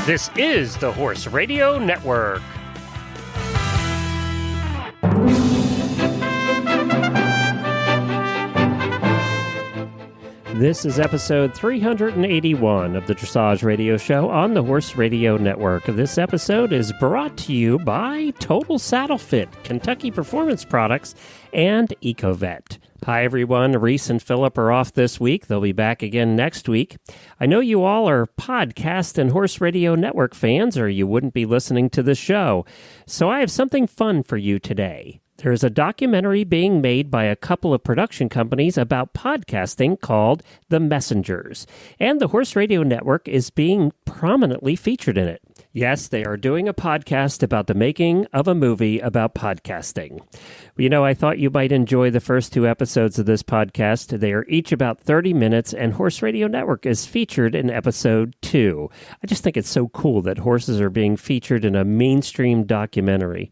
This is the Horse Radio Network. This is episode 381 of the Dressage Radio Show on the Horse Radio Network. This episode is brought to you by Total Saddle Fit, Kentucky Performance Products, and Ecovet. Hi, everyone. Reese and Philip are off this week. They'll be back again next week. I know you all are podcast and Horse Radio Network fans, or you wouldn't be listening to the show. So I have something fun for you today. There's a documentary being made by a couple of production companies about podcasting called The Messengers, and the Horse Radio Network is being prominently featured in it. Yes, they are doing a podcast about the making of a movie about podcasting. You know, I thought you might enjoy the first two episodes of this podcast. They are each about 30 minutes, and Horse Radio Network is featured in episode 2. I just think it's so cool that horses are being featured in a mainstream documentary.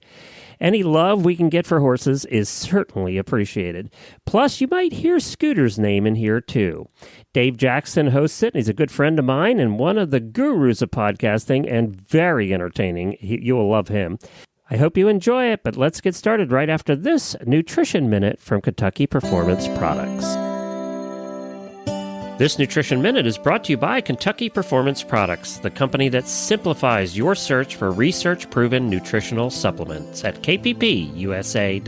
Any love we can get for horses is certainly appreciated. Plus, you might hear Scooter's name in here, too. Dave Jackson hosts it. He's a good friend of mine and one of the gurus of podcasting and very entertaining. You will love him. I hope you enjoy it, but let's get started right after this Nutrition Minute from Kentucky Performance Products. This Nutrition Minute is brought to you by Kentucky Performance Products, the company that simplifies your search for research-proven nutritional supplements at kppusa.com.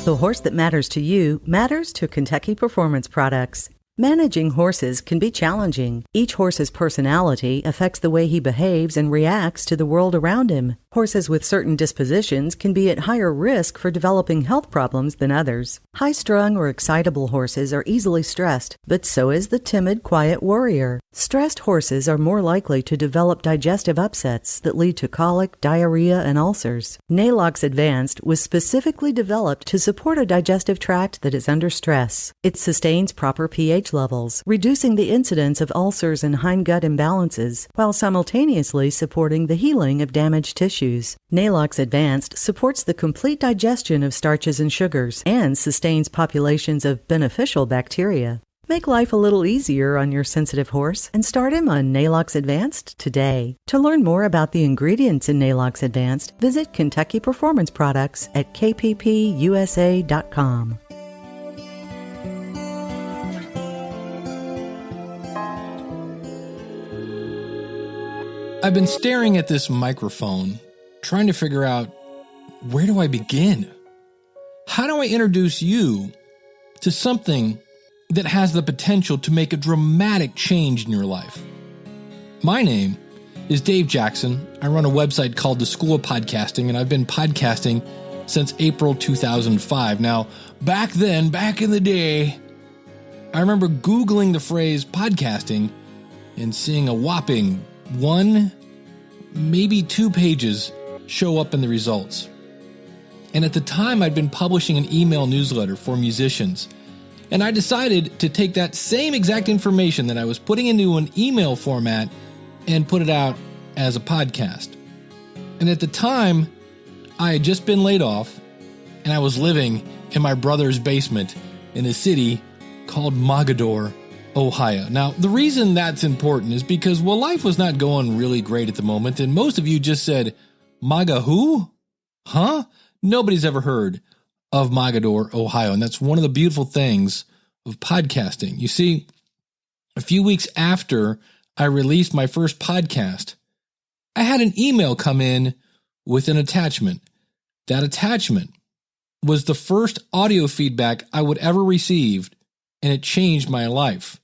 The horse that matters to you matters to Kentucky Performance Products. Managing horses can be challenging. Each horse's personality affects the way he behaves and reacts to the world around him. Horses with certain dispositions can be at higher risk for developing health problems than others. High-strung or excitable horses are easily stressed, but so is the timid, quiet warrior. Stressed horses are more likely to develop digestive upsets that lead to colic, diarrhea, and ulcers. Nalox Advanced was specifically developed to support a digestive tract that is under stress. It sustains proper pH levels, reducing the incidence of ulcers and hindgut imbalances, while simultaneously supporting the healing of damaged tissues. Nalox Advanced supports the complete digestion of starches and sugars and sustains populations of beneficial bacteria. Make life a little easier on your sensitive horse and start him on Nalox Advanced today. To learn more about the ingredients in Nalox Advanced, visit Kentucky Performance Products at kppusa.com. I've been staring at this microphone, trying to figure out, where do I begin? How do I introduce you to something that has the potential to make a dramatic change in your life? My name is Dave Jackson. I run a website called The School of Podcasting, and I've been podcasting since April 2005. Now, back then, back in the day, I remember Googling the phrase podcasting and seeing a whopping 1, maybe 2 pages show up in the results. And at the time, I'd been publishing an email newsletter for musicians. And I decided to take that same exact information that I was putting into an email format and put it out as a podcast. And at the time, I had just been laid off, and I was living in my brother's basement in a city called Mogadore, Ohio. Now, the reason that's important is because, well, life was not going really great at the moment, and most of you just said, Maga who? Huh? Nobody's ever heard of Mogadore, Ohio, and that's one of the beautiful things of podcasting. You see, a few weeks after I released my first podcast, I had an email come in with an attachment. That attachment was the first audio feedback I would ever receive, and it changed my life.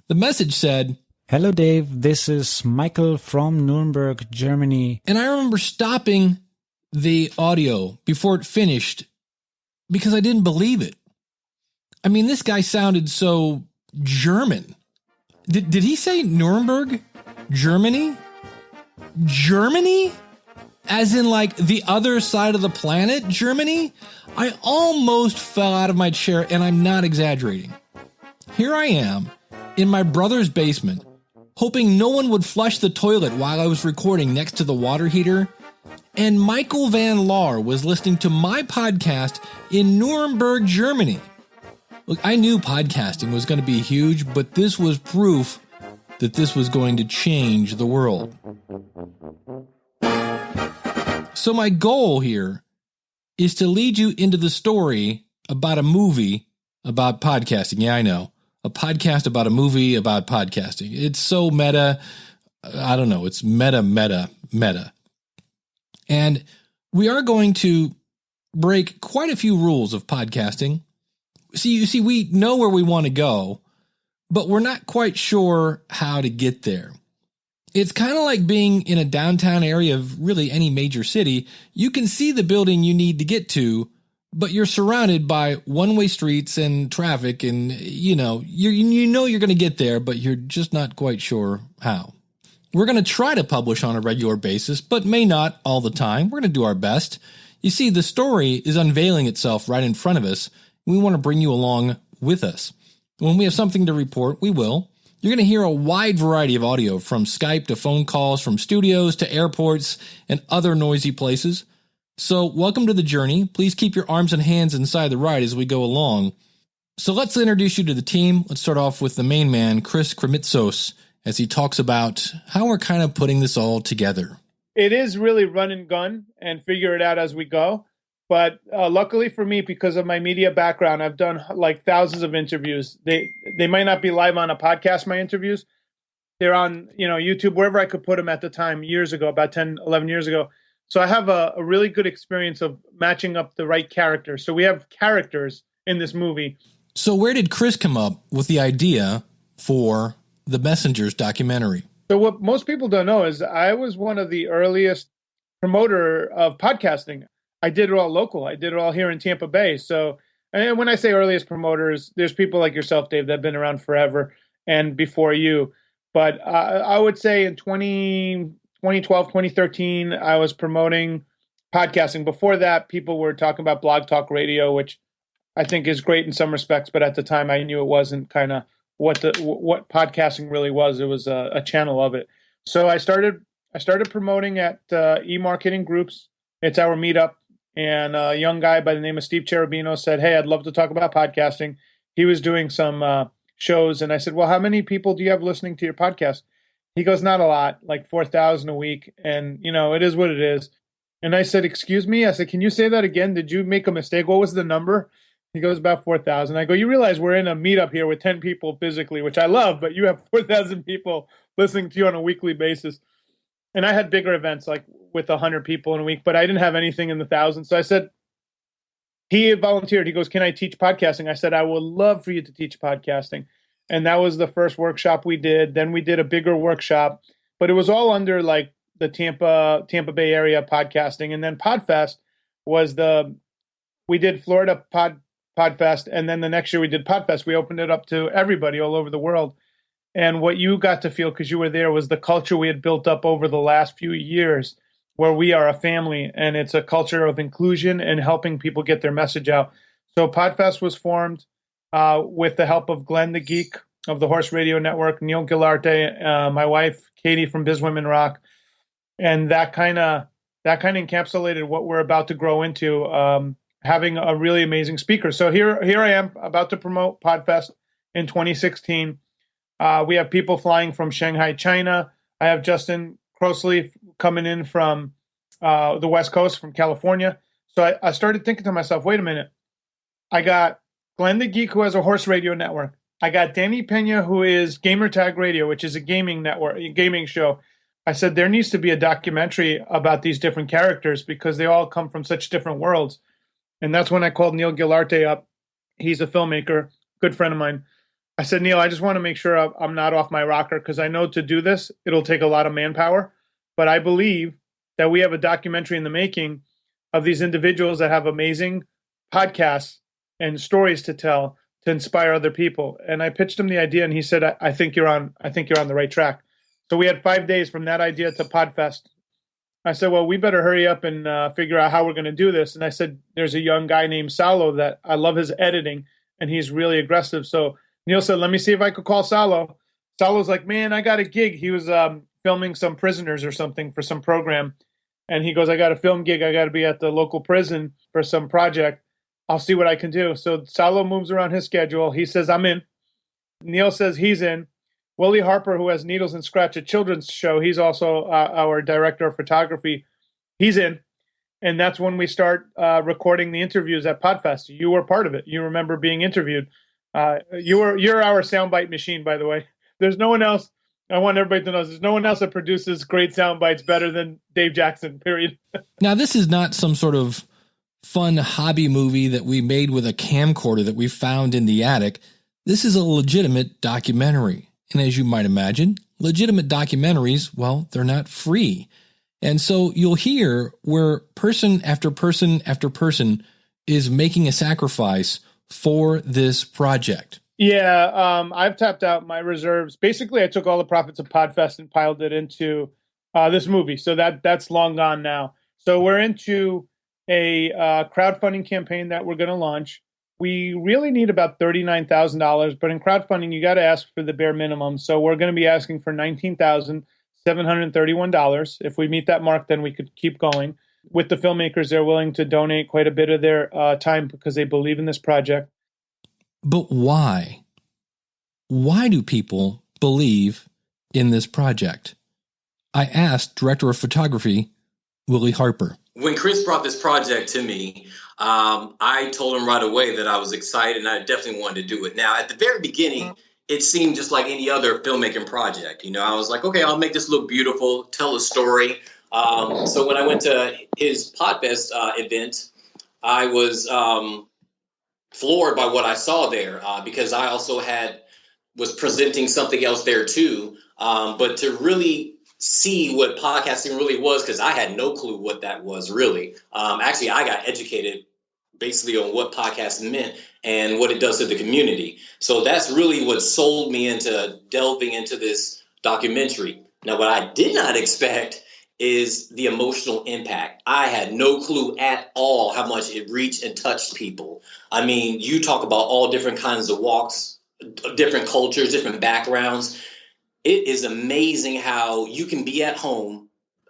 The message said, "Hello, Dave. This is Michael from Nuremberg, Germany." And I remember stopping the audio before it finished because I didn't believe it. I mean, this guy sounded so German. Did he say Nuremberg? Germany? Germany? As in like the other side of the planet, Germany? I almost fell out of my chair, and I'm not exaggerating. Here I am in my brother's basement, hoping no one would flush the toilet while I was recording next to the water heater, and Michael Van Laar was listening to my podcast in Nuremberg, Germany. Look, I knew podcasting was going to be huge, but this was proof that this was going to change the world. So my goal here is to lead you into the story about a movie about podcasting. Yeah, I know. A podcast about a movie about podcasting. It's so meta. I don't know. It's meta. And we are going to break quite a few rules of podcasting. See, we know where we want to go, but we're not quite sure how to get there. It's kind of like being in a downtown area of really any major city. You can see the building you need to get to, but you're surrounded by one-way streets and traffic, and you know you're going to get there, but you're just not quite sure how. We're going to try to publish on a regular basis, but may not all the time. We're going to do our best. You see, the story is unveiling itself right in front of us. We want to bring you along with us. When we have something to report, we will. You're going to hear a wide variety of audio, from Skype to phone calls, from studios to airports and other noisy places. So welcome to the journey. Please keep your arms and hands inside the ride as we go along. So let's introduce you to the team. Let's start off with the main man, Chris Krimitsos, as he talks about how we're kind of putting this all together. It is really run and gun and figure it out as we go. But luckily for me, because of my media background, I've done like thousands of interviews. They might not be live on a podcast, my interviews. They're on, YouTube, wherever I could put them at the time, years ago, about 10, 11 years ago. So I have a really good experience of matching up the right characters. So we have characters in this movie. So where did Chris come up with the idea for the Messengers documentary? So what most people don't know is I was one of the earliest promoter of podcasting. I did it all local. I did it all here in Tampa Bay. So, and when I say earliest promoters, there's people like yourself, Dave, that have been around forever and before you. But I would say in 2012, 2013, I was promoting podcasting. Before that, people were talking about Blog Talk Radio, which I think is great in some respects. But at the time, I knew it wasn't kind of what podcasting really was. It was a channel of it. So I started promoting at e-marketing groups. It's our meetup. And a young guy by the name of Steve Cherubino said, "Hey, I'd love to talk about podcasting." He was doing some shows. And I said, "Well, how many people do you have listening to your podcast?" He goes, "Not a lot, like 4,000 a week." And, it is what it is. And I said, "Excuse me?" I said, "Can you say that again? Did you make a mistake? What was the number?" He goes, "About 4,000. I go, "You realize we're in a meetup here with 10 people physically, which I love, but you have 4,000 people listening to you on a weekly basis." And I had bigger events like with 100 people in a week, but I didn't have anything in the thousands. So I said, he volunteered. He goes, "Can I teach podcasting?" I said, "I would love for you to teach podcasting." And that was the first workshop we did. Then we did a bigger workshop, but it was all under like the Tampa Bay area podcasting. And then Podfest was we did Florida Podfest. And then the next year we did Podfest. We opened it up to everybody all over the world. And what you got to feel, because you were there, was the culture we had built up over the last few years, where we are a family, and it's a culture of inclusion and helping people get their message out. So Podfest was formed with the help of Glenn the Geek of the Horse Radio Network, Neil Gillarte, my wife, Katie from Biz Women Rock. And that kind of encapsulated what we're about to grow into, having a really amazing speaker. So here I am about to promote Podfest in 2016. We have people flying from Shanghai, China. I have Justin Crossley coming in from the West Coast, from California. So I started thinking to myself, wait a minute. I got Glenn the Geek, who has a horse radio network. I got Danny Pena, who is Gamertag Radio, which is a gaming network, a gaming show. I said there needs to be a documentary about these different characters because they all come from such different worlds. And that's when I called Neil Gillarte up. He's a filmmaker, good friend of mine. I said, "Neil, I just want to make sure I'm not off my rocker because I know to do this, it'll take a lot of manpower. But I believe that we have a documentary in the making of these individuals that have amazing podcasts and stories to tell to inspire other people." And I pitched him the idea, and he said, I think you're on the right track." So we had 5 days from that idea to Podfest. I said, "Well, we better hurry up and figure out how we're going to do this." And I said, "There's a young guy named Salo that I love his editing, and he's really aggressive." So Neil said, "Let me see if I could call Salo." Salo's like, "Man, I got a gig." He was filming some prisoners or something for some program. And he goes, "I got a film gig. I got to be at the local prison for some project. I'll see what I can do." So Salo moves around his schedule. He says, "I'm in." Neil says he's in. Willie Harper, who has Needles and Scratch, a children's show, he's also our director of photography. He's in. And that's when we start recording the interviews at Podfest. You were part of it. You remember being interviewed. You're our soundbite machine, by the way. There's no one else. I want everybody to know there's no one else that produces great sound bites better than Dave Jackson, period. Now, this is not some sort of fun hobby movie that we made with a camcorder that we found in the attic. This is a legitimate documentary. And as you might imagine, legitimate documentaries, well, they're not free. And so you'll hear where person after person after person is making a sacrifice for this project. Yeah, I've tapped out my reserves. Basically, I took all the profits of Podfest and piled it into this movie. So that's long gone now. So we're into a crowdfunding campaign that we're going to launch. We really need about $39,000, but in crowdfunding, you got to ask for the bare minimum. So we're going to be asking for $19,731. If we meet that mark, then we could keep going. With the filmmakers, they're willing to donate quite a bit of their time because they believe in this project. But why? Why do people believe in this project? I asked Director of Photography, Willie Harper. When Chris brought this project to me, I told him right away that I was excited and I definitely wanted to do it. Now, at the very beginning, it seemed just like any other filmmaking project. You know, I was like, okay, I'll make this look beautiful, tell a story. So when I went to his Podfest event, I was floored by what I saw there because I also was presenting something else there too. But to really see what podcasting really was, because I had no clue what that was really. Actually, I got educated basically on what podcasting meant and what it does to the community. So that's really what sold me into delving into this documentary. Now, what I did not expect is the emotional impact. I had no clue at all how much it reached and touched people. I mean, you talk about all different kinds of walks, different cultures, different backgrounds. It is amazing how you can be at home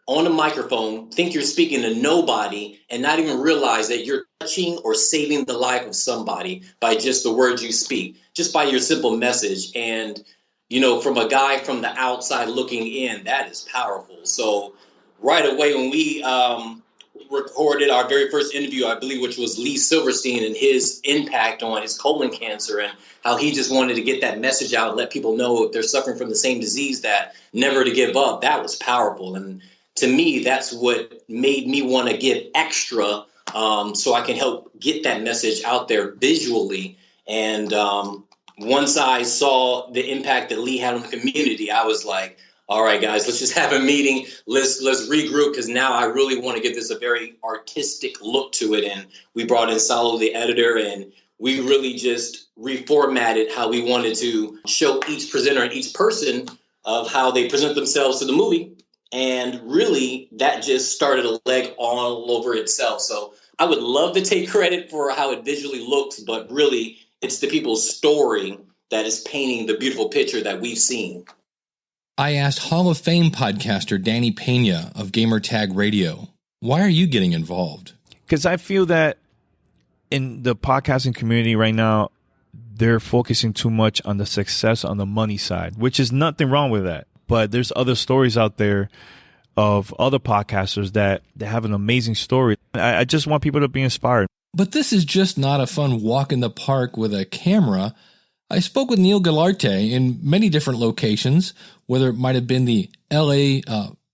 on a microphone, think you're speaking to nobody, and not even realize that you're touching or saving the life of somebody by just the words you speak, just by your simple message. And, you know, from a guy from the outside looking in, that is powerful. So right away when we recorded our very first interview, I believe, which was Lee Silverstein and his impact on his colon cancer and how he just wanted to get that message out and let people know if they're suffering from the same disease that never to give up. That was powerful. And to me, that's what made me want to give extra so I can help get that message out there visually. And once I saw the impact that Lee had on the community, I was like, all right, guys, let's just have a meeting. Let's regroup, because now I really want to give this a very artistic look to it. And we brought in Salo, the editor, and we really just reformatted how we wanted to show each presenter and each person of how they present themselves to the movie. And really, that just started a leg all over itself. So I would love to take credit for how it visually looks, but really, it's the people's story that is painting the beautiful picture that we've seen. I asked Hall of Fame podcaster Danny Pena of Gamertag Radio, why are you getting involved? Because I feel that in the podcasting community right now, they're focusing too much on the success on the money side, which is nothing wrong with that. But there's other stories out there of other podcasters that have an amazing story. I just want people to be inspired. But this is just not a fun walk in the park with a camera. I spoke with Neil Galarte in many different locations, whether it might have been the LA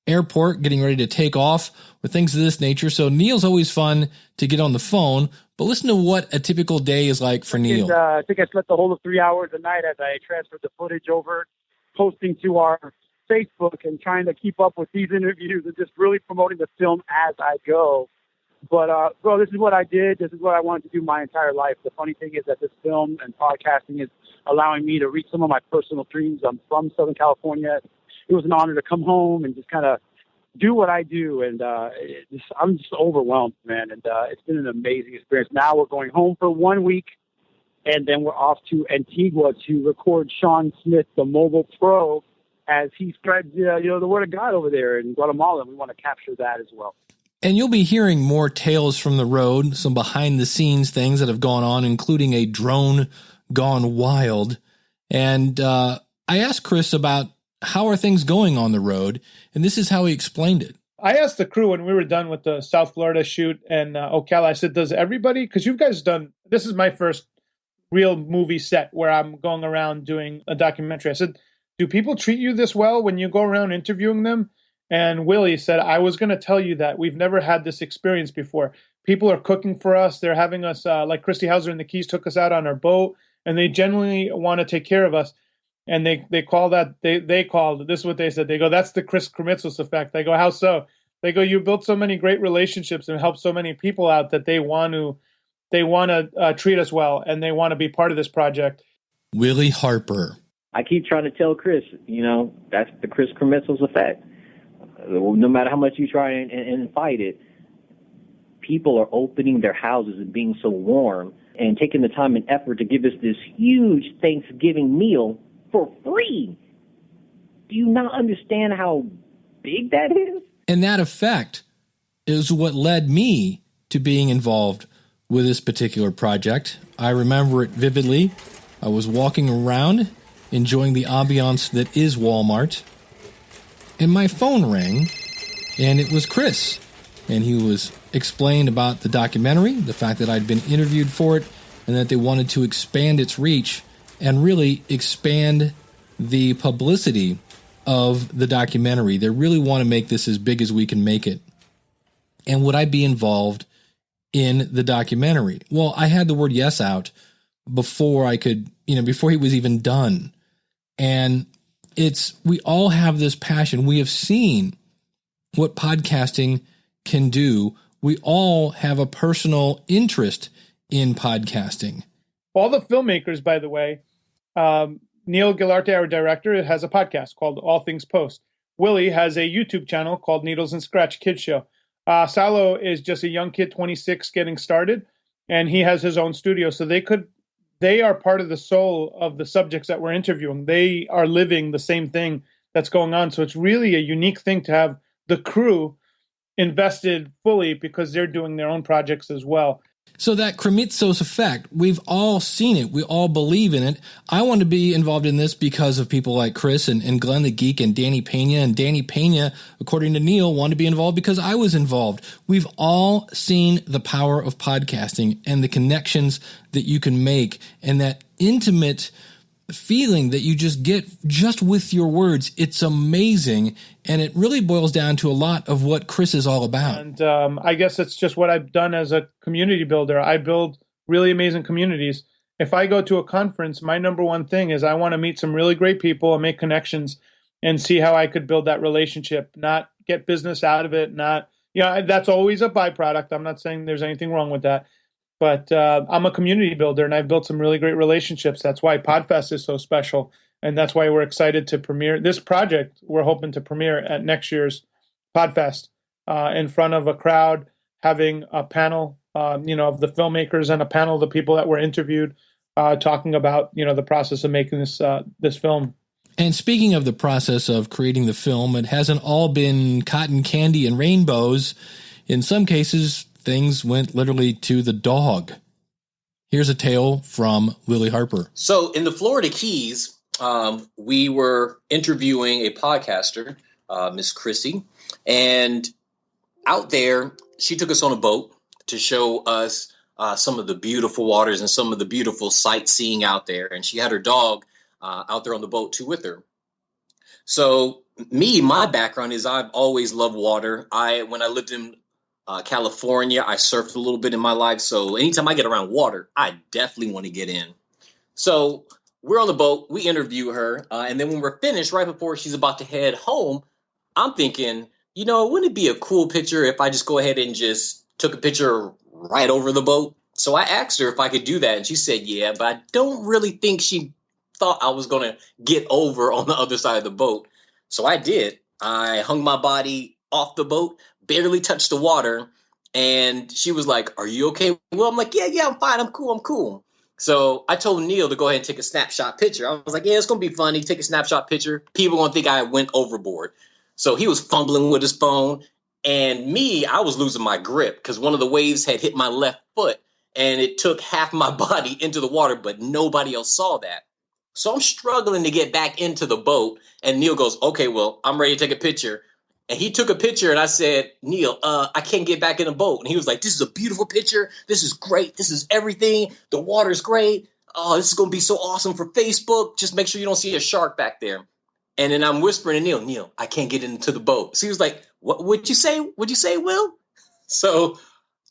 airport getting ready to take off or things of this nature. So Neil's always fun to get on the phone, but listen to what a typical day is like for Neil. I think I slept the whole of 3 hours a night as I transferred the footage over, posting to our Facebook and trying to keep up with these interviews and just really promoting the film as I go. But, bro, this is what I did. This is what I wanted to do my entire life. The funny thing is that this film and podcasting is allowing me to reach some of my personal dreams. I'm from Southern California. It was an honor to come home and just kind of do what I do. And I'm just overwhelmed, man. And it's been an amazing experience. Now we're going home for 1 week, and then we're off to Antigua to record Sean Smith, the mobile pro, as he spreads the word of God over there in Guatemala. And we want to capture that as well. And you'll be hearing more tales from the road, some behind-the-scenes things that have gone on, including a drone gone wild. And I asked Chris about how are things going on the road, and this is how he explained it. I asked the crew when we were done with the South Florida shoot and Ocala, I said, does everybody, because you guys done, this is my first real movie set where I'm going around doing a documentary. I said, do people treat you this well when you go around interviewing them? And Willie said, I was going to tell you that. We've never had this experience before. People are cooking for us. They're having us, like Christy Hauser and the Keys took us out on our boat, and they genuinely want to take care of us. And they call that, they called, this is what they said. They go, that's the Chris Krimitsos effect. I go, how so? They go, you built so many great relationships and helped so many people out that they want to treat us well, and they want to be part of this project. Willie Harper. I keep trying to tell Chris, that's the Chris Krimitsos effect. No matter how much you try and fight it, people are opening their houses and being so warm and taking the time and effort to give us this huge Thanksgiving meal for free. Do you not understand how big that is? And that effect is what led me to being involved with this particular project. I remember it vividly. I was walking around, enjoying the ambiance that is Walmart, and my phone rang, and it was Chris. And he was explained about the documentary, the fact that I'd been interviewed for it, and that they wanted to expand its reach and really expand the publicity of the documentary. They really want to make this as big as we can make it. And would I be involved in the documentary? Well, I had the word yes out before I could, before he was even done. And we all have this passion. We have seen what podcasting can do. We all have a personal interest in podcasting. All the filmmakers, by the way, Neil Gilarte, our director, has a podcast called All Things Post. Willie has a YouTube channel called Needles and Scratch Kids Show. Salo is just a young kid, 26, getting started, and he has his own studio. So they are part of the soul of the subjects that we're interviewing. They are living the same thing that's going on. So it's really a unique thing to have the crew invested fully because they're doing their own projects as well. So that Krimitsos effect, we've all seen it. We all believe in it. I want to be involved in this because of people like Chris and Glenn the Geek and Danny Pena. And Danny Pena, according to Neil, wanted to be involved because I was involved. We've all seen the power of podcasting and the connections that you can make and that intimate feeling that you just get just with your words. It's amazing. And it really boils down to a lot of what Chris is all about. And I guess it's just what I've done as a community builder. I build really amazing communities. If I go to a conference, my number one thing is I want to meet some really great people and make connections and see how I could build that relationship, not get business out of it. That's always a byproduct. I'm not saying there's anything wrong with that. But I'm a community builder, and I've built some really great relationships. That's why Podfest is so special, and that's why we're excited to premiere this project. We're hoping to premiere at next year's Podfest in front of a crowd, having a panel, of the filmmakers and a panel of the people that were interviewed, talking about, the process of making this film. And speaking of the process of creating the film, it hasn't all been cotton candy and rainbows. In some cases, things went literally to the dog. Here's a tale from Willie Harper. So in the Florida Keys, we were interviewing a podcaster, Miss Chrissy, and out there, she took us on a boat to show us some of the beautiful waters and some of the beautiful sightseeing out there. And she had her dog out there on the boat too with her. So my background is I've always loved water. When I lived in California, I surfed a little bit in my life. So anytime I get around water, I definitely want to get in. So we're on the boat. We interview her. And then when we're finished, right before she's about to head home, I'm thinking, wouldn't it be a cool picture if I just go ahead and just took a picture right over the boat? So I asked her if I could do that. And she said, yeah, but I don't really think she thought I was going to get over on the other side of the boat. So I did. I hung my body off the boat, barely touched the water. And she was like, are you okay? Well, I'm like, yeah, I'm fine. I'm cool. So I told Neil to go ahead and take a snapshot picture. I was like, yeah, it's going to be funny. Take a snapshot picture. People are going to think I went overboard. So he was fumbling with his phone. And I was losing my grip because one of the waves had hit my left foot and it took half my body into the water, but nobody else saw that. So I'm struggling to get back into the boat. And Neil goes, okay, well, I'm ready to take a picture. And he took a picture and I said, Neil, I can't get back in the boat. And he was like, this is a beautiful picture. This is great. This is everything. The water's great. Oh, this is going to be so awesome for Facebook. Just make sure you don't see a shark back there. And then I'm whispering to Neil, I can't get into the boat. So he was like, what would you say? Would you say, Will? So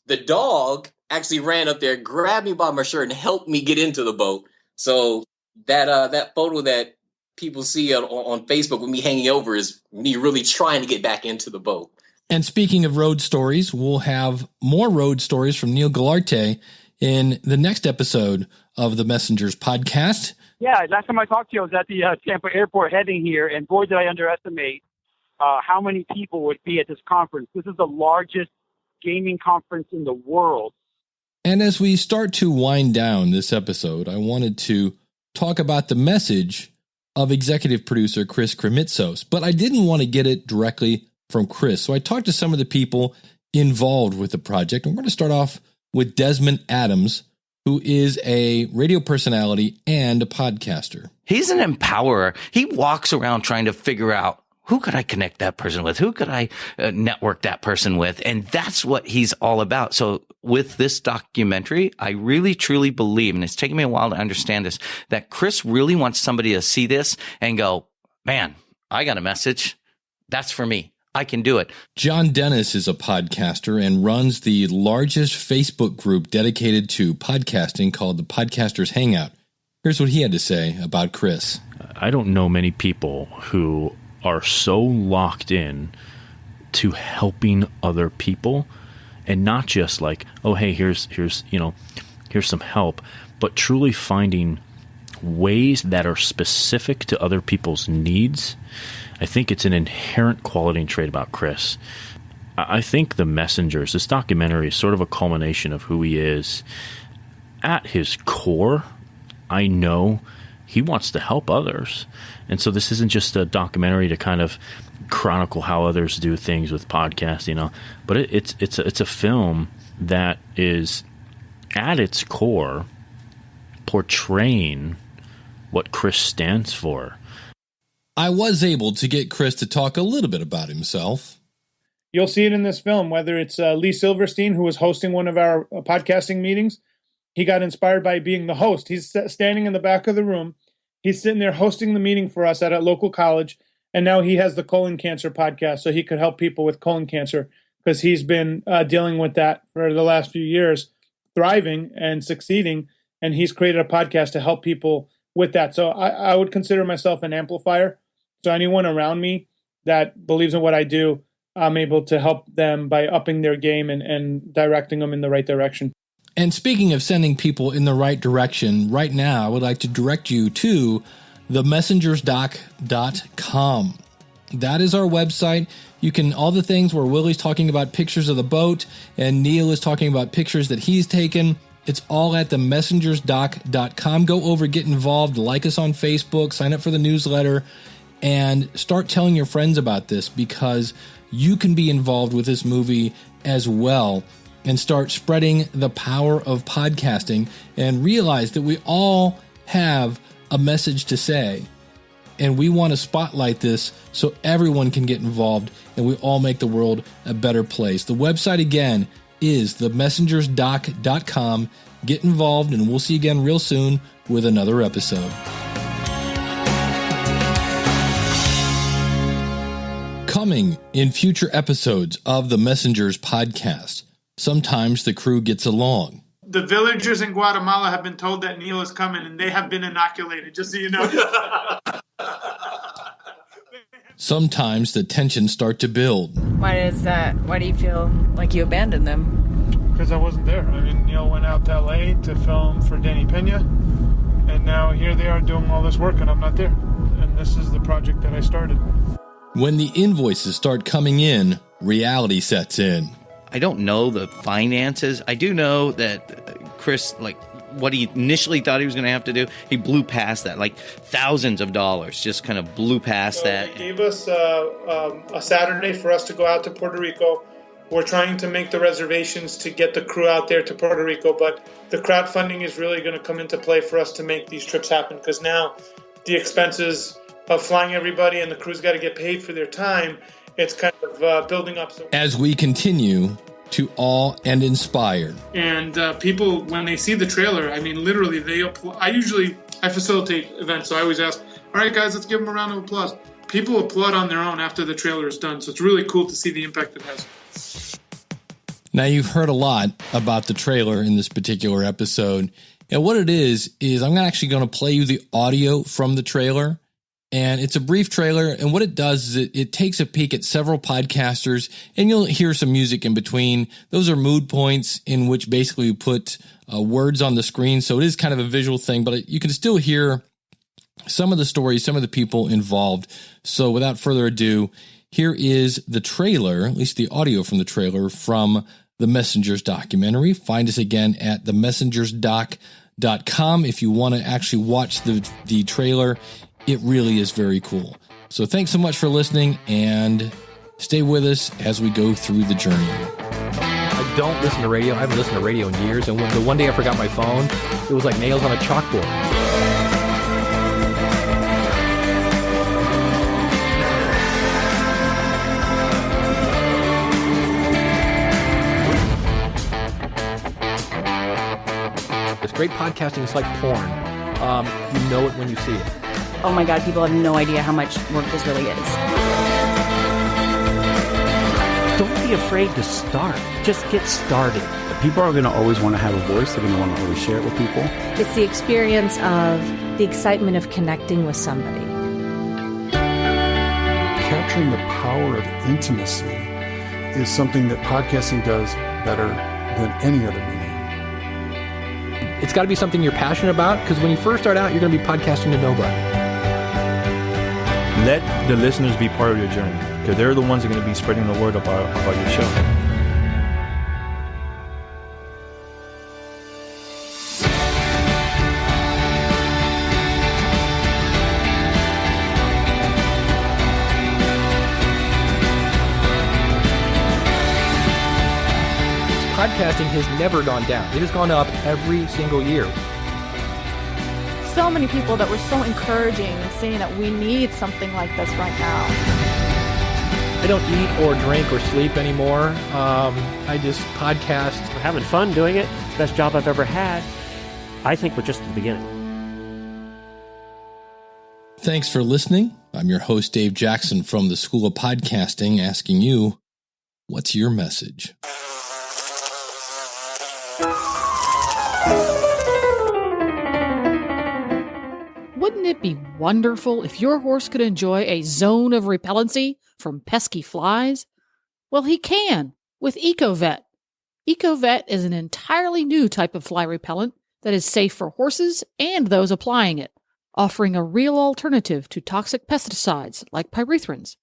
the dog actually ran up there, grabbed me by my shirt and helped me get into the boat. So that photo that people see on Facebook with me hanging over is me really trying to get back into the boat. And speaking of road stories, we'll have more road stories from Neil Gularte in the next episode of the Messengers podcast. Yeah, last time I talked to you, I was at the Tampa airport heading here, and boy, did I underestimate how many people would be at this conference. This is the largest gaming conference in the world. And as we start to wind down this episode, I wanted to talk about the message of executive producer Chris Kremitzos, but I didn't want to get it directly from Chris. So I talked to some of the people involved with the project. And we're going to start off with Desmond Adams, who is a radio personality and a podcaster. He's an empowerer. He walks around trying to figure out, who could I connect that person with? Who could I network that person with? And that's what he's all about. So with this documentary, I really, truly believe, and it's taken me a while to understand this, that Chris really wants somebody to see this and go, man, I got a message. That's for me. I can do it. John Dennis is a podcaster and runs the largest Facebook group dedicated to podcasting called the Podcasters Hangout. Here's what he had to say about Chris. I don't know many people who are so locked in to helping other people, and not just like, oh, hey, here's some help, but truly finding ways that are specific to other people's needs. I think it's an inherent quality and trait about Chris. I think The Messengers, this documentary, is sort of a culmination of who he is. At his core, I know he wants to help others. And so this isn't just a documentary to kind of chronicle how others do things with podcasting, but it's a film that is at its core portraying what Chris stands for. I was able to get Chris to talk a little bit about himself. You'll see it in this film, whether it's Lee Silverstein, who was hosting one of our podcasting meetings. He got inspired by being the host. He's standing in the back of the room. He's sitting there hosting the meeting for us at a local college, and now he has the colon cancer podcast, so he could help people with colon cancer because he's been dealing with that for the last few years, thriving and succeeding, and he's created a podcast to help people with that. So I would consider myself an amplifier. So anyone around me that believes in what I do, I'm able to help them by upping their game and directing them in the right direction. And speaking of sending people in the right direction, right now I would like to direct you to themessengersdoc.com. That is our website. You can, all the things where Willie's talking about pictures of the boat and Neil is talking about pictures that he's taken, it's all at themessengersdoc.com. Go over, get involved, like us on Facebook, sign up for the newsletter, and start telling your friends about this because you can be involved with this movie as well and start spreading the power of podcasting and realize that we all have a message to say. And we want to spotlight this so everyone can get involved and we all make the world a better place. The website again is themessengersdoc.com. Get involved and we'll see you again real soon with another episode. Coming in future episodes of the Messengers podcast, sometimes the crew gets along. The villagers in Guatemala have been told that Neil is coming, and they have been inoculated, just so you know. Sometimes the tensions start to build. Why is that? Why do you feel like you abandoned them? Because I wasn't there. I mean, Neil went out to L.A. to film for Danny Pena, and now here they are doing all this work, and I'm not there. And this is the project that I started. When the invoices start coming in, reality sets in. I don't know the finances. I do know that Chris, like, what he initially thought he was going to have to do, he blew past that, like thousands of dollars, just kind of blew past that. They gave us a Saturday for us to go out to Puerto Rico. We're trying to make the reservations to get the crew out there to Puerto Rico, but the crowdfunding is really going to come into play for us to make these trips happen, because now the expenses of flying everybody and the crew's got to get paid for their time. It's kind of building up. As we continue to awe and inspire. And people, when they see the trailer, I mean, literally, they applaud. I facilitate events, so I always ask, all right, guys, let's give them a round of applause. People applaud on their own after the trailer is done, so it's really cool to see the impact it has. Now, you've heard a lot about the trailer in this particular episode. And what it is I'm actually going to play you the audio from the trailer. And it's a brief trailer. And what it does is it takes a peek at several podcasters, and you'll hear some music in between. Those are mood points in which basically we put words on the screen. So it is kind of a visual thing, but you can still hear some of the stories, some of the people involved. So without further ado, here is the trailer, at least the audio from the trailer from The Messengers documentary. Find us again at themessengersdoc.com if you want to actually watch the trailer. It really is very cool. So thanks so much for listening, and stay with us as we go through the journey. I don't listen to radio. I haven't listened to radio in years. And when the one day I forgot my phone, it was like nails on a chalkboard. This great podcasting is like porn. You know it when you see it. Oh my God, people have no idea how much work this really is. Don't be afraid to start. Just get started. People are going to always want to have a voice. They're going to want to always share it with people. It's the experience of the excitement of connecting with somebody. Capturing the power of intimacy is something that podcasting does better than any other medium. It's got to be something you're passionate about, because when you first start out, you're going to be podcasting to nobody. Let the listeners be part of your journey, because they're the ones that are going to be spreading the word about your show. Podcasting has never gone down. It has gone up every single year. So many people that were so encouraging and saying that we need something like this right now. I don't eat or drink or sleep anymore. I just podcast. We're having fun doing it. Best job I've ever had. I think we're just at the beginning. Thanks for listening. I'm your host, Dave Jackson from the School of Podcasting, asking you, what's your message? Wouldn't it be wonderful if your horse could enjoy a zone of repellency from pesky flies? Well, he can with EcoVet. EcoVet is an entirely new type of fly repellent that is safe for horses and those applying it, offering a real alternative to toxic pesticides like pyrethrins.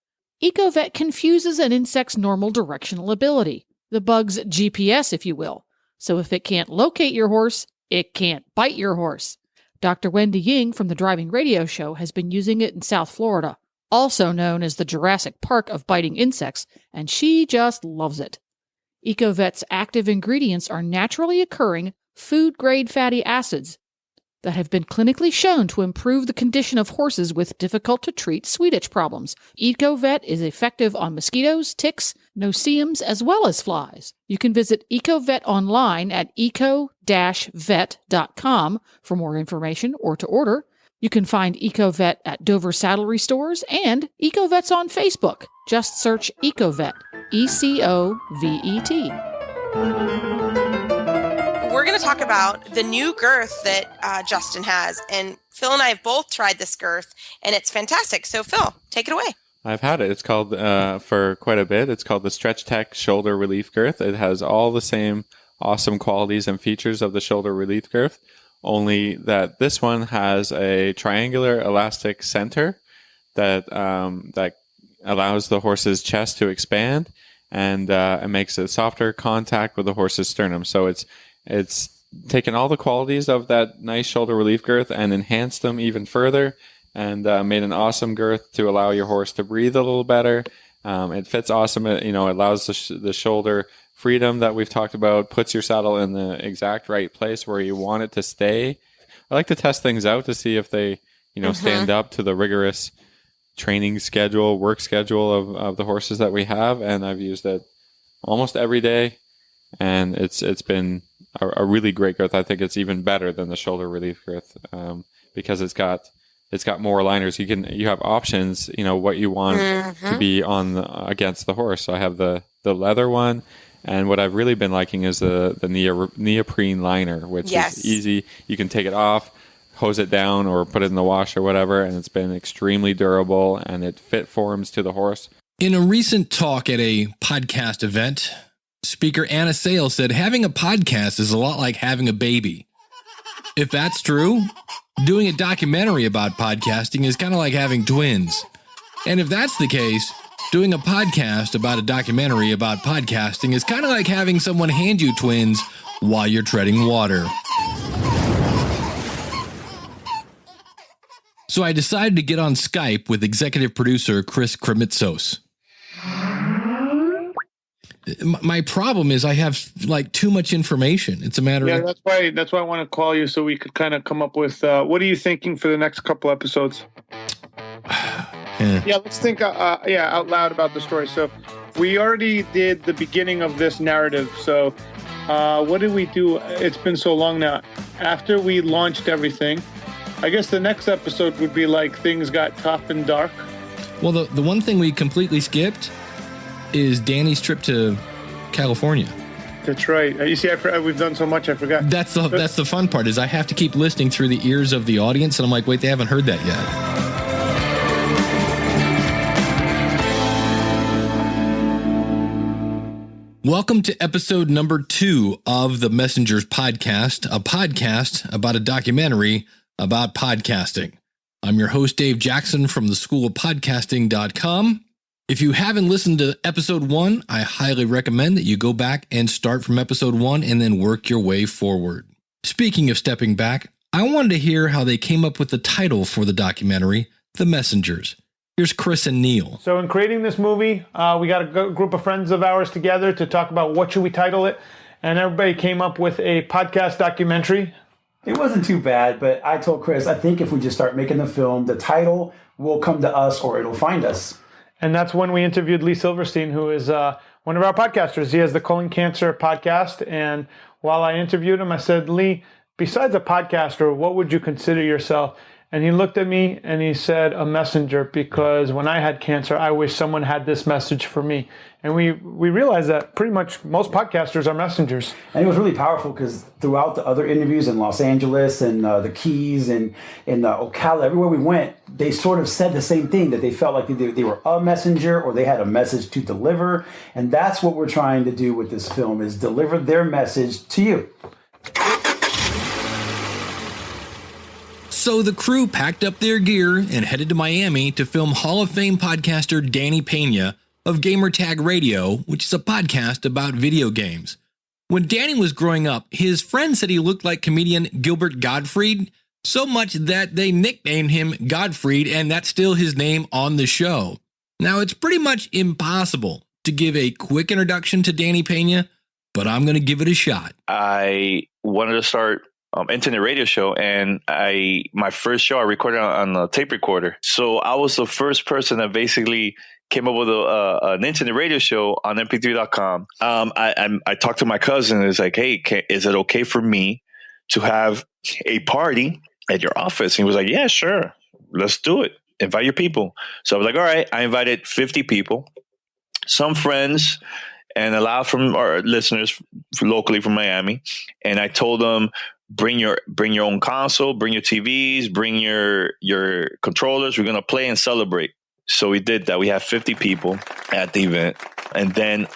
EcoVet confuses an insect's normal directional ability, the bug's GPS, if you will. So if it can't locate your horse, it can't bite your horse. Dr. Wendy Ying from the Driving Radio Show has been using it in South Florida, also known as the Jurassic Park of biting insects, and she just loves it. EcoVet's active ingredients are naturally occurring food-grade fatty acids that have been clinically shown to improve the condition of horses with difficult-to-treat sweet itch problems. EcoVet is effective on mosquitoes, ticks, no-see-ums, as well as flies. You can visit EcoVet online at eco-vet.com for more information or to order. You can find EcoVet at Dover Saddlery Stores and EcoVet's on Facebook. Just search EcoVet, EcoVet. We're going to talk about the new girth that Justin has. And Phil and I have both tried this girth, and it's fantastic. So, Phil, take it away. I've had it. It's called, for quite a bit, it's called the Stretch Tech Shoulder Relief Girth. It has all the same awesome qualities and features of the shoulder relief girth, only that this one has a triangular elastic center that that allows the horse's chest to expand, and it makes a softer contact with the horse's sternum. So it's taken all the qualities of that nice shoulder relief girth and enhanced them even further, and made an awesome girth to allow your horse to breathe a little better It fits awesome. It allows the shoulder freedom that we've talked about, puts your saddle in the exact right place where you want it to stay. I like to test things out to see if they, stand up to the rigorous training schedule, work schedule of the horses that we have. And I've used it almost every day. And it's been a really great girth. I think it's even better than the shoulder relief girth because it's got more aligners. You have options, what you want to be on against the horse. So I have the leather one. And what I've really been liking is the neoprene liner, which is easy. You can take it off, hose it down, or put it in the wash or whatever, and it's been extremely durable, and it fit forms to the horse. In a recent talk at a podcast event, speaker Anna Sale said having a podcast is a lot like having a baby. If that's true, doing a documentary about podcasting is kind of like having twins. And if that's the case, doing a podcast about a documentary about podcasting is kind of like having someone hand you twins while you're treading water. So I decided to get on Skype with executive producer Chris Kremitzos. My problem is I have too much information. It's a matter of... That's why I want to call you so we could kind of come up with what are you thinking for the next couple episodes? Yeah, let's think out loud about the story. So we already did the beginning of this narrative. So what did we do? It's been so long now. After we launched everything, I guess the next episode would be like things got tough and dark. Well, the one thing we completely skipped is Danny's trip to California. That's right. You see, we've done so much, I forgot. That's the fun part is I have to keep listening through the ears of the audience, and I'm like, wait, they haven't heard that yet. Welcome to episode number 2 of the Messengers Podcast, a podcast about a documentary about podcasting. I'm your host, Dave Jackson from the schoolofpodcasting.com. If you haven't listened to episode 1, I highly recommend that you go back and start from episode 1 and then work your way forward. Speaking of stepping back, I wanted to hear how they came up with the title for the documentary, The Messengers. Here's Chris and Neil. So in creating this movie, we got a group of friends of ours together to talk about what should we title it. And everybody came up with a podcast documentary. It wasn't too bad, but I told Chris, I think if we just start making the film, the title will come to us or it'll find us. And that's when we interviewed Lee Silverstein, who is one of our podcasters. He has the Colon Cancer podcast. And while I interviewed him, I said, Lee, besides a podcaster, what would you consider yourself? And he looked at me and he said, a messenger, because when I had cancer, I wish someone had this message for me. And we realized that pretty much most podcasters are messengers. And it was really powerful because throughout the other interviews in Los Angeles and the Keys and in Ocala, everywhere we went, they sort of said the same thing, that they felt like they were a messenger or they had a message to deliver. And that's what we're trying to do with this film, is deliver their message to you. So the crew packed up their gear and headed to Miami to film Hall of Fame podcaster Danny Pena of Gamertag Radio, which is a podcast about video games. When Danny was growing up, his friends said he looked like comedian Gilbert Gottfried, so much that they nicknamed him Gottfried, and that's still his name on the show. Now, it's pretty much impossible to give a quick introduction to Danny Pena, but I'm going to give it a shot. I wanted to start internet radio show, and my first show I recorded on a tape recorder. So I was the first person that basically came up with an internet radio show on mp3.com. I talked to my cousin, and it's like, hey, is it okay for me to have a party at your office? And he was like, yeah, sure, let's do it. Invite your people. So I was like, all right. I invited 50 people, some friends, and a lot from our listeners locally from Miami. And I told them, bring your own console, bring your TVs, bring your controllers. We're going to play and celebrate. So we did that. We had 50 people at the event. And then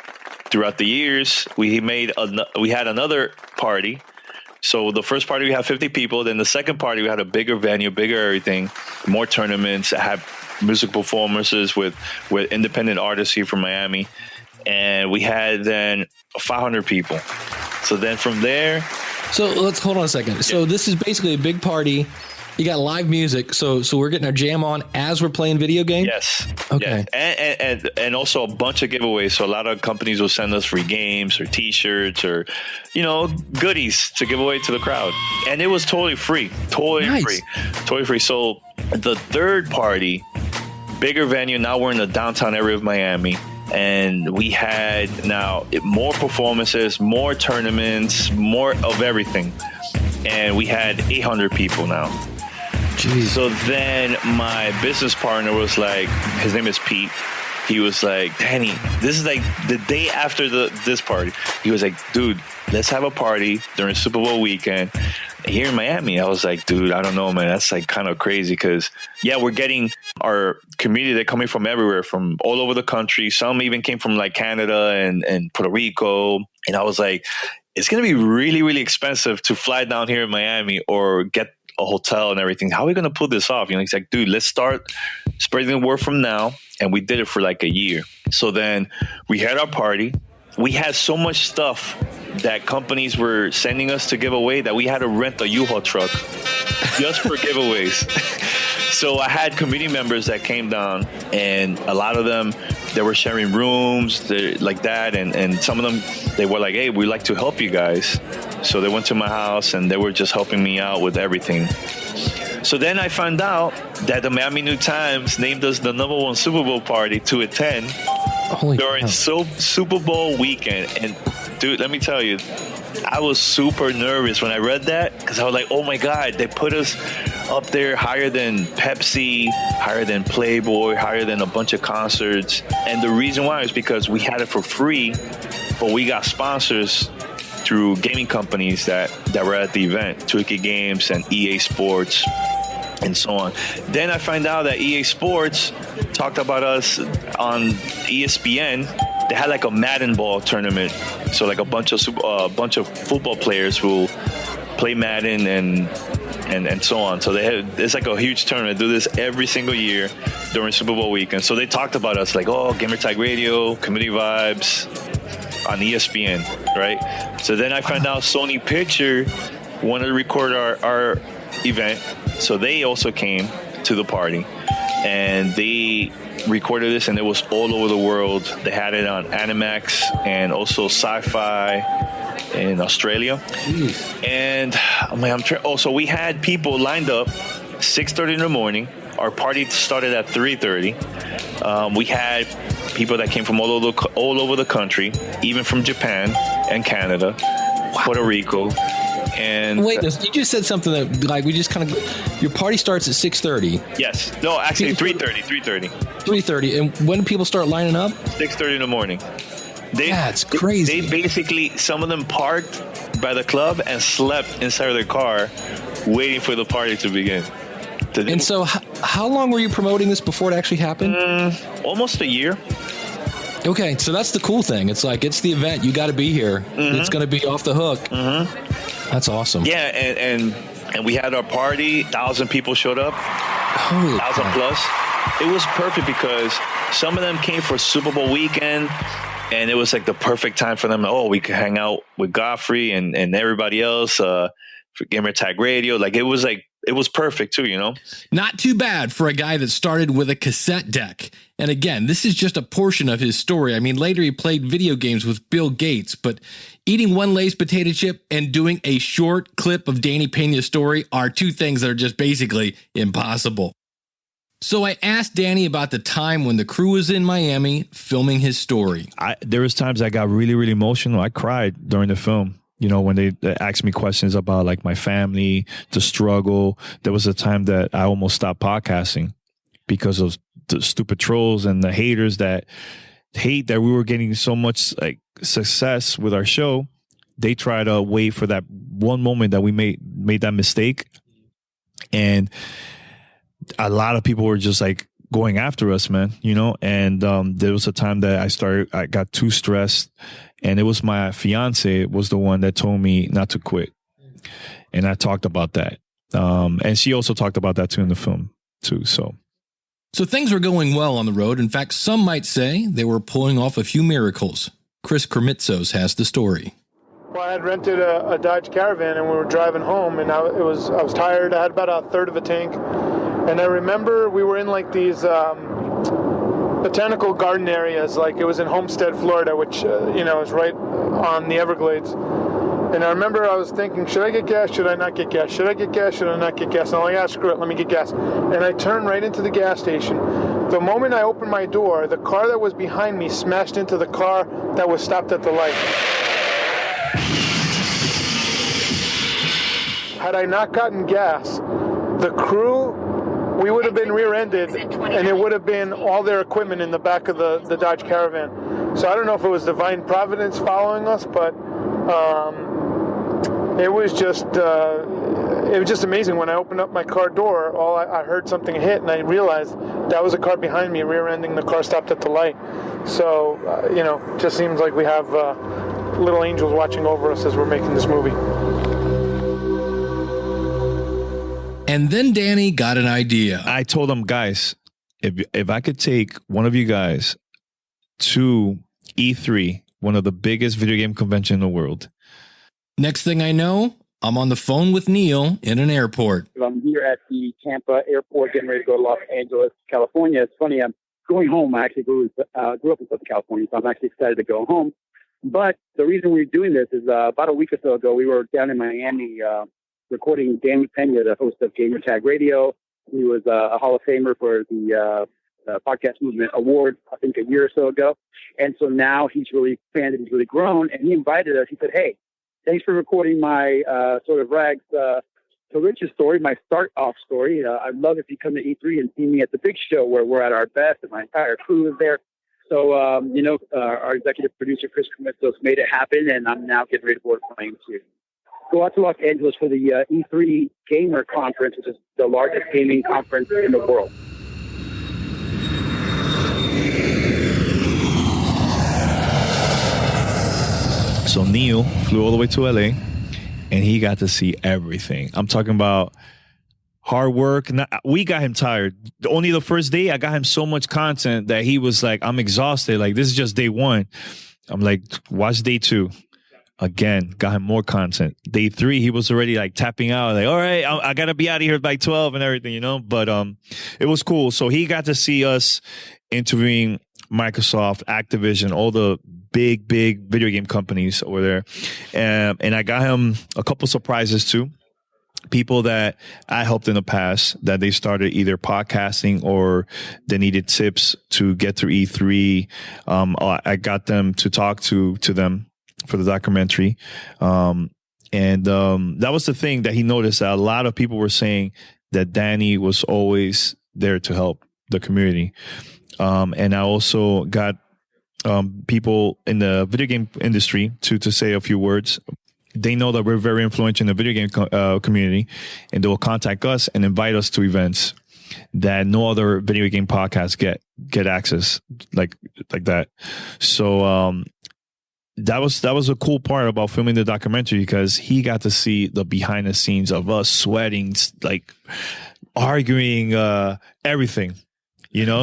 throughout the years, we had another party. So the first party, we had 50 people. Then the second party, we had a bigger venue, bigger everything, more tournaments, had music performances with independent artists here from Miami. And we had then 500 people. So then from there... So let's hold on a second. So this is basically a big party You got live music, so we're getting our jam on as we're playing video games? Yes. Okay. Yes. And also a bunch of giveaways. So a lot of companies will send us free games or T-shirts or, goodies to give away to the crowd. And it was totally free. Totally free. So the third party, bigger venue. Now we're in the downtown area of Miami. And we had now more performances, more tournaments, more of everything. And we had 800 people now. Jeez. So then my business partner was like, his name is Pete. He was like, Danny, this is like the day after this party. He was like, dude, let's have a party during Super Bowl weekend here in Miami. I was like, dude, I don't know, man. That's like kind of crazy because, we're getting our community. They're coming from everywhere, from all over the country. Some even came from like Canada and Puerto Rico. And I was like, it's going to be really, really expensive to fly down here in Miami or get a hotel and everything. How are we going to pull this off? He's like, dude, let's start spreading the word from now. And we did it for like a year. So then we had our party. We had so much stuff that companies were sending us to give away that we had to rent a U-Haul truck just for giveaways. So I had committee members that came down, and a lot of them, they were sharing rooms like that. And some of them, they were like, hey, we'd like to help you guys. So they went to my house and they were just helping me out with everything. So then I found out that the Miami New Times named us the #1 Super Bowl party to attend during Super Bowl weekend. And dude, let me tell you, I was super nervous when I read that because I was like, oh my God, they put us up there higher than Pepsi, higher than Playboy, higher than a bunch of concerts. And the reason why is because we had it for free, but we got sponsors through gaming companies that were at the event, 2K Games and EA Sports and so on. Then I find out that EA Sports talked about us on ESPN. They had like a Madden ball tournament. So like a bunch of football players will play Madden and so on. So it's like a huge tournament. They do this every single year during Super Bowl weekend. So they talked about us like, Gamertag Radio, Community Vibes on ESPN, right? So then I found out Sony Picture wanted to record our event. So they also came to the party and they recorded this, and it was all over the world. They had it on Animax and also Sci-Fi in Australia. Jeez. And so we had people lined up 6:30 in the morning. Our party started at 3:30. We had people that came from all over the country, even from Japan and Canada, Puerto Rico. And wait, you just said something that like we just kind of, your party starts at 6:30. Yes. No, actually 3:30. 3:30. And when do people start lining up? 6:30 in the morning. That's crazy. They basically, some of them parked by the club and slept inside of their car waiting for the party to begin. And so how long were you promoting this before it actually happened? Almost a year. Okay, so that's the cool thing. It's like, it's the event. You got to be here. Mm-hmm. It's going to be off the hook. Mm-hmm. That's awesome. Yeah, and we had our party. 1,000 people showed up. 1,000 plus. It was perfect because some of them came for Super Bowl weekend, and it was like the perfect time for them. We could hang out with Godfrey and everybody else for Gamertag Radio. Like it was perfect too, Not too bad for a guy that started with a cassette deck. And again, this is just a portion of his story. I mean, later he played video games with Bill Gates, but eating one Lay's potato chip and doing a short clip of Danny Pena's story are two things that are just basically impossible. So I asked Danny about the time when the crew was in Miami filming his story. There was times I got really, really emotional. I cried during the film. When they asked me questions about like my family, the struggle. There was a time that I almost stopped podcasting because of the stupid trolls and the haters that hate that we were getting so much like success with our show. They try to wait for that one moment that we made that mistake. And a lot of people were just like going after us, man, and there was a time that I got too stressed, and it was my fiance was the one that told me not to quit. And I talked about that. And she also talked about that too in the film too. So things were going well on the road. In fact, some might say they were pulling off a few miracles. Chris Kremitzos has the story. Well, I had rented a Dodge Caravan, and we were driving home, and I was tired. I had about a third of a tank, and I remember we were in like these botanical garden areas, like it was in Homestead, Florida, which is right on the Everglades. And I remember I was thinking, should I get gas? Should I not get gas? Should I get gas? Should I not get gas? And I'm like, yeah, screw it, let me get gas. And I turned right into the gas station. The moment I opened my door, the car that was behind me smashed into the car that was stopped at the light. Had I not gotten gas, the crew, we would have been rear-ended, and it would have been all their equipment in the back of the Dodge Caravan. So I don't know if it was divine providence following us, but it was just amazing. When I opened up my car door, I heard something hit, and I realized that was a car behind me rear-ending the car stopped at the light. So, just seems like we have little angels watching over us as we're making this movie. And then Danny got an idea. I told him, guys, if I could take one of you guys to E3, one of the biggest video game conventions in the world. Next thing I know, I'm on the phone with Neil in an airport. I'm here at the Tampa airport getting ready to go to Los Angeles, California. It's funny, I'm going home. I actually grew up in Southern California, so I'm actually excited to go home. But the reason we're doing this is about a week or so ago, we were down in Miami recording Dan Pena, the host of Gamertag Radio. He was a Hall of Famer for the Podcast Movement Award, I think a year or so ago. And so now he's really expanded, he's really grown, and he invited us. He said, hey, thanks for recording my sort of rags to riches story, my start-off story. I'd love if you come to E3 and see me at the big show where we're at our best, and my entire crew is there. So, our executive producer, Chris Krimitsos, made it happen, and I'm now getting ready to board a plane to go out to Los Angeles for the E3 Gamer Conference, which is the largest gaming conference in the world. So Neil flew all the way to LA, and he got to see everything. I'm talking about hard work. We got him tired. Only the first day, I got him so much content that he was like, I'm exhausted. Like, this is just day one. I'm like, watch day two. Again, got him more content. Day three, he was already like tapping out. Like, all right, I got to be out of here by 12 and everything, But it was cool. So he got to see us interviewing Microsoft, Activision, all the big video game companies over there. And I got him a couple surprises too. People that I helped in the past that they started either podcasting or they needed tips to get through E3. I got them to talk to them for the documentary. And that was the thing that he noticed, that a lot of people were saying that Danny was always there to help the community. And I also got people in the video game industry to say a few words. They know that we're very influential in the video game community, and they will contact us and invite us to events that no other video game podcasts get access like that. So that was a cool part about filming the documentary, because he got to see the behind the scenes of us sweating, like arguing, everything,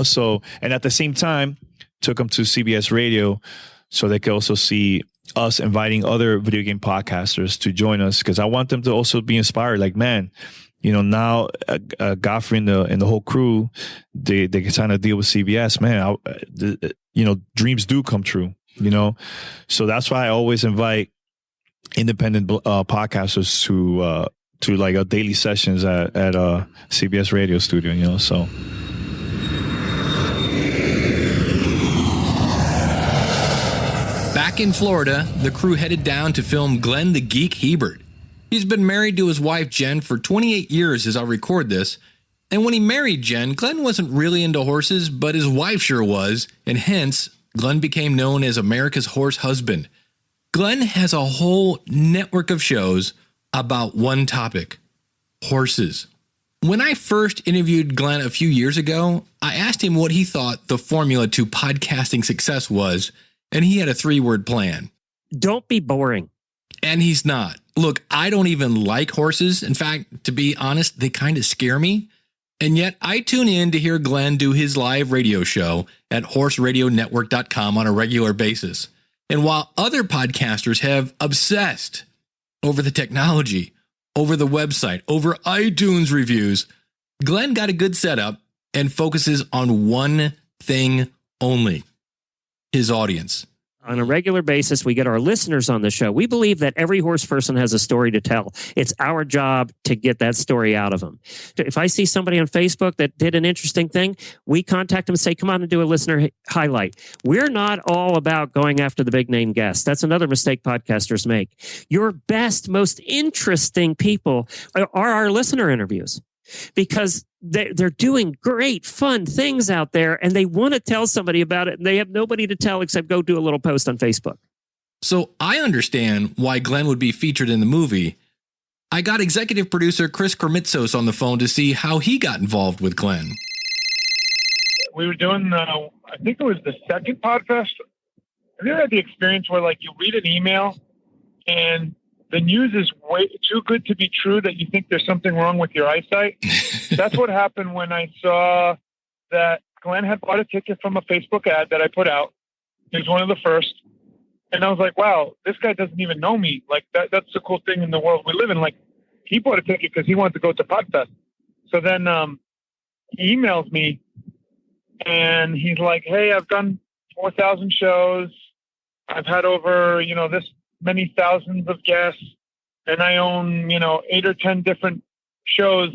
So, and at the same time, took him to CBS Radio so they could also see us inviting other video game podcasters to join us, because I want them to also be inspired. Like, man, now Godfrey and the whole crew, they can kind of deal with CBS. Man, dreams do come true. So that's why I always invite independent podcasters to like a daily sessions at a CBS Radio studio. So. Back in Florida, the crew headed down to film Glenn the Geek Hebert. He's been married to his wife Jen for 28 years as I record this, and when he married Jen, Glenn wasn't really into horses, but his wife sure was, and hence, Glenn became known as America's Horse Husband. Glenn has a whole network of shows about one topic: horses. When I first interviewed Glenn a few years ago, I asked him what he thought the formula to podcasting success was, and he had a 3-word plan. Don't be boring. And he's not. Look, I don't even like horses. In fact, to be honest, they kind of scare me. And yet I tune in to hear Glenn do his live radio show at horseradionetwork.com on a regular basis. And while other podcasters have obsessed over the technology, over the website, over iTunes reviews, Glenn got a good setup and focuses on one thing only: his audience. On a regular basis, we get our listeners on the show. We believe that every horse person has a story to tell. It's our job to get that story out of them. If I see somebody on Facebook that did an interesting thing, we contact them and say, come on and do a listener highlight. We're not all about going after the big name guests. That's another mistake podcasters make. Your best, most interesting people are our listener interviews, because they're doing great, fun things out there, and they want to tell somebody about it, and they have nobody to tell except go do a little post on Facebook. So I understand why Glenn would be featured in the movie. I got executive producer Chris Kermitzos on the phone to see how he got involved with Glenn. We were doing, I think it was the second podcast. Have you ever had the experience where, like, you read an email and the news is way too good to be true that you think there's something wrong with your eyesight? That's what happened when I saw that Glenn had bought a ticket from a Facebook ad that I put out. He was one of the first. And I was like, wow, this guy doesn't even know me. Like, that's the cool thing in the world we live in. Like, he bought a ticket because he wanted to go to Podfest. So then he emails me, and he's like, hey, I've done 4,000 shows. I've had over, this many thousands of guests, and I own, 8 or 10 different shows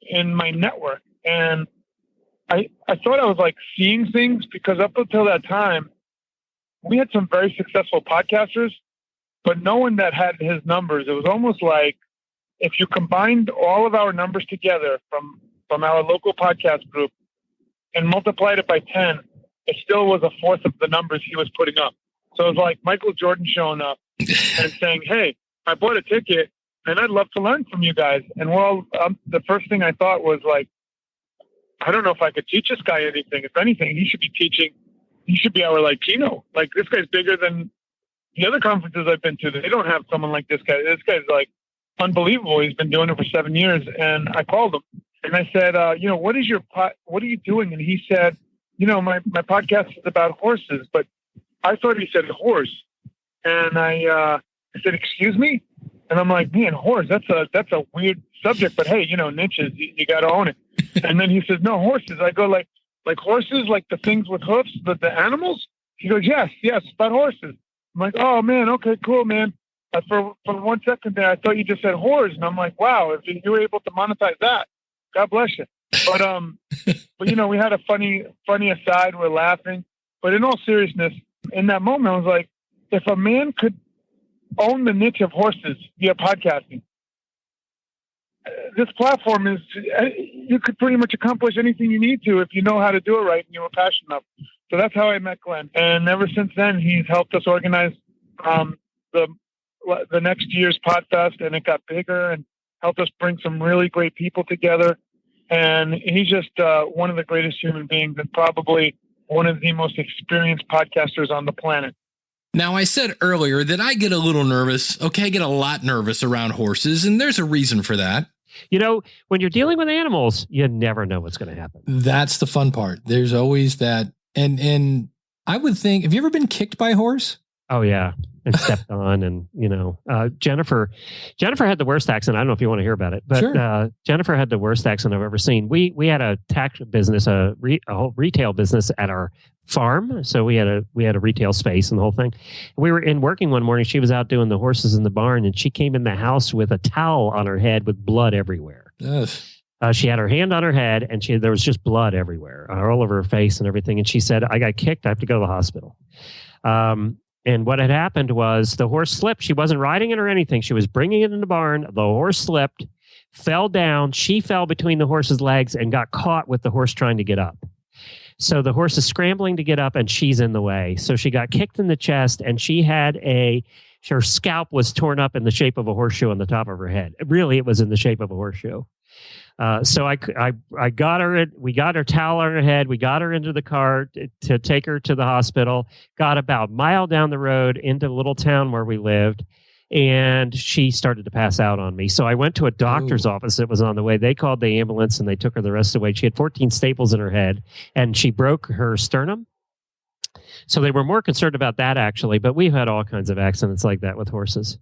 in my network. And I thought I was like seeing things, because up until that time, we had some very successful podcasters, but no one that had his numbers. It was almost like if you combined all of our numbers together from our local podcast group and multiplied it by 10, it still was a fourth of the numbers he was putting up. So it was like Michael Jordan showing up and saying, hey, I bought a ticket and I'd love to learn from you guys. And the first thing I thought was like, I don't know if I could teach this guy anything. If anything, he should be our Latino. Like, this guy's bigger than the other conferences I've been to. They don't have someone like this guy. This guy's like unbelievable. He's been doing it for 7 years. And I called him and I said, what are you doing? And he said, my podcast is about horses, but I thought he said horse. And I said, excuse me? And I'm like, man, horse, that's a weird subject, but hey, niches, you got to own it. And then he says, no, horses. I go, like horses, like the things with hoofs, the animals? He goes, yes, about horses. I'm like, oh man, okay, cool, man. For 1 second there, I thought you just said whores. And I'm like, wow, if you were able to monetize that, God bless you. But, we had a funny aside. We're laughing, but in all seriousness, in that moment, I was like, if a man could own the niche of horses via podcasting, this platform is, you could pretty much accomplish anything you need to if you know how to do it right and you were passionate enough. So that's how I met Glenn. And ever since then, he's helped us organize the next year's Podfest, and it got bigger and helped us bring some really great people together. And he's just one of the greatest human beings and probably one of the most experienced podcasters on the planet. Now, I said earlier that I get a little nervous. Okay, I get a lot nervous around horses, and there's a reason for that. When you're dealing with animals, you never know what's going to happen. That's the fun part. There's always that. And I would think, have you ever been kicked by a horse? Oh, yeah. And stepped on. And, Jennifer had the worst accent. I don't know if you want to hear about it, but sure. Jennifer had the worst accent I've ever seen. We had a tax business, a whole retail business at our farm. So we had a retail space and the whole thing. We were in working one morning. She was out doing the horses in the barn, and she came in the house with a towel on her head with blood everywhere. Yes. She had her hand on her head, and there was just blood everywhere, all over her face and everything. And she said, I got kicked. I have to go to the hospital. And what had happened was the horse slipped. She wasn't riding it or anything. She was bringing it in the barn. The horse slipped, fell down. She fell between the horse's legs and got caught with the horse trying to get up. So the horse is scrambling to get up, and she's in the way. So she got kicked in the chest, and she had her scalp was torn up in the shape of a horseshoe on the top of her head. Really, it was in the shape of a horseshoe. So I got her. We got her towel on her head. We got her into the car to take her to the hospital. Got about a mile down the road into the little town where we lived, and she started to pass out on me. So I went to a doctor's office that was on the way. They called the ambulance, and they took her the rest of the way. She had 14 staples in her head, and she broke her sternum. So they were more concerned about that, actually. But we've had all kinds of accidents like that with horses.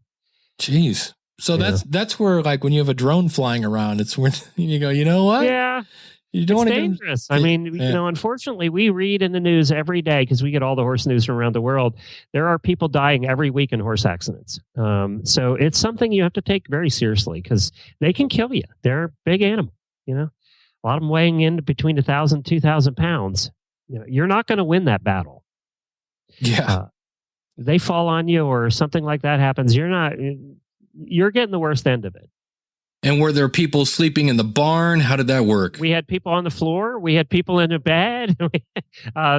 Jeez. So that's where, like, when you have a drone flying around, it's when you go, you know what? Yeah. You don't want It's to dangerous. I mean, unfortunately, we read in the news every day because we get all the horse news from around the world. There are people dying every week in horse accidents. So it's something you have to take very seriously because they can kill you. They're a big animal, a lot of them weighing in between 1,000, 2,000 pounds. You're not going to win that battle. Yeah. They fall on you or something like that happens. You're getting the worst end of it. And were there people sleeping in the barn? How did that work? We had people on the floor. We had people in a bed.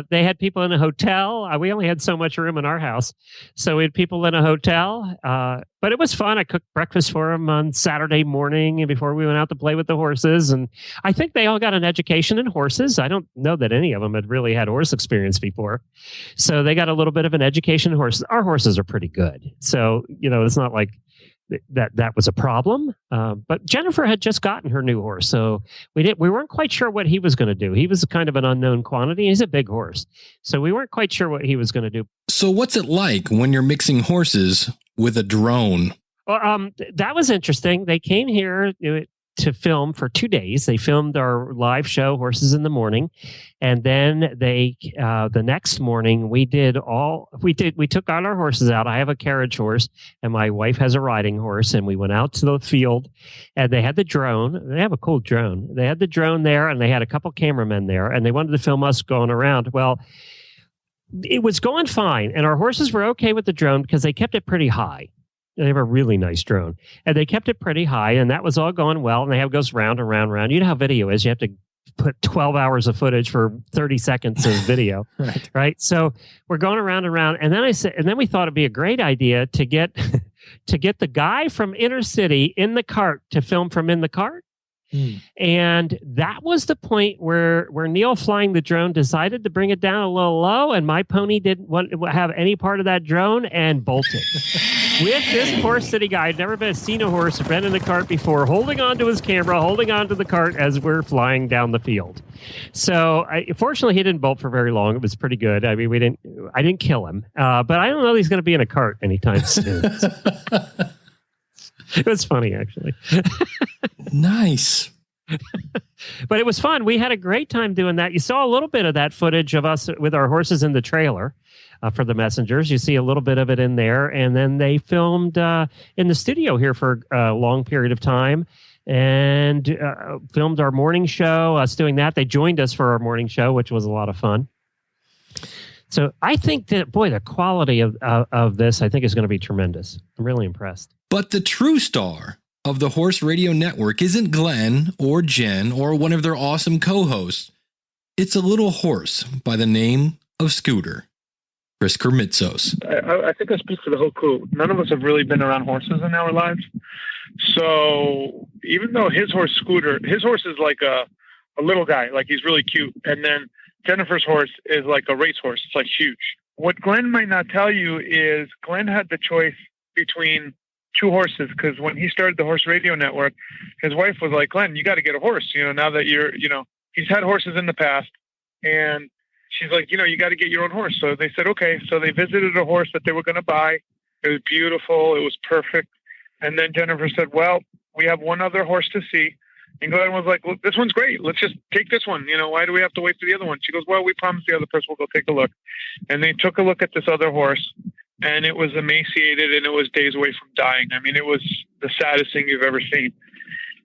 They had people in a hotel. We only had so much room in our house. So we had people in a hotel. But it was fun. I cooked breakfast for them on Saturday morning before we went out to play with the horses. And I think they all got an education in horses. I don't know that any of them had really had horse experience before. So they got a little bit of an education in horses. Our horses are pretty good. So, it's not like that was a problem. But Jennifer had just gotten her new horse, so we weren't quite sure what he was going to do. He was kind of an unknown quantity. He's a big horse, so we weren't quite sure what he was going to do. So what's it like when you're mixing horses with a drone? Well, that was interesting. They came here to film for 2 days. They filmed our live show, Horses in the Morning. And then the next morning we took all our horses out. I have a carriage horse and my wife has a riding horse, and we went out to the field and they had the drone. They have a cool drone. They had the drone there and they had a couple cameramen there and they wanted to film us going around. Well, it was going fine. And our horses were okay with the drone because they kept it pretty high. They have a really nice drone, and they kept it pretty high, and that was all going well. And it goes round and round and round. You know how video is. You have to put 12 hours of footage for 30 seconds of video. Right. So we're going around and around. And then we thought it'd be a great idea to get the guy from Inner City in the cart to film from in the cart. And that was the point where Neil flying the drone decided to bring it down a little low, and my pony didn't want to have any part of that drone and bolted. With this Horse City guy, I'd never seen a horse, been in the cart before, holding onto his camera, holding onto the cart as we're flying down the field. So, fortunately, he didn't bolt for very long. It was pretty good. I mean, I didn't kill him, but I don't know that he's going to be in a cart anytime soon. It was funny, actually. Nice. But it was fun. We had a great time doing that. You saw a little bit of that footage of us with our horses in the trailer for the Messengers. You see a little bit of it in there. And then they filmed in the studio here for a long period of time and filmed our morning show, us doing that. They joined us for our morning show, which was a lot of fun. So I think that, boy, the quality of this, I think, is going to be tremendous. I'm really impressed. But the true star of the Horse Radio Network isn't Glenn or Jen or one of their awesome co-hosts. It's a little horse by the name of Scooter, Chris Kermitzos. I think I speak for the whole crew. None of us have really been around horses in our lives. So even though his horse, Scooter, his horse is like a little guy, like he's really cute. And then Jennifer's horse is like a racehorse. It's like huge. What Glenn might not tell you is Glenn had the choice between two horses, because when he started the Horse Radio Network, his wife was like, Glenn, you got to get a horse, now that he's had horses in the past. And she's like, you got to get your own horse. So they said, okay. So they visited a horse that they were going to buy. It was beautiful. It was perfect. And then Jennifer said, well, we have one other horse to see. And Glenn was like, look, this one's great. Let's just take this one. Why do we have to wait for the other one? She goes, well, we promised the other person we'll go take a look. And they took a look at this other horse, and it was emaciated and it was days away from dying. I mean, it was the saddest thing you've ever seen.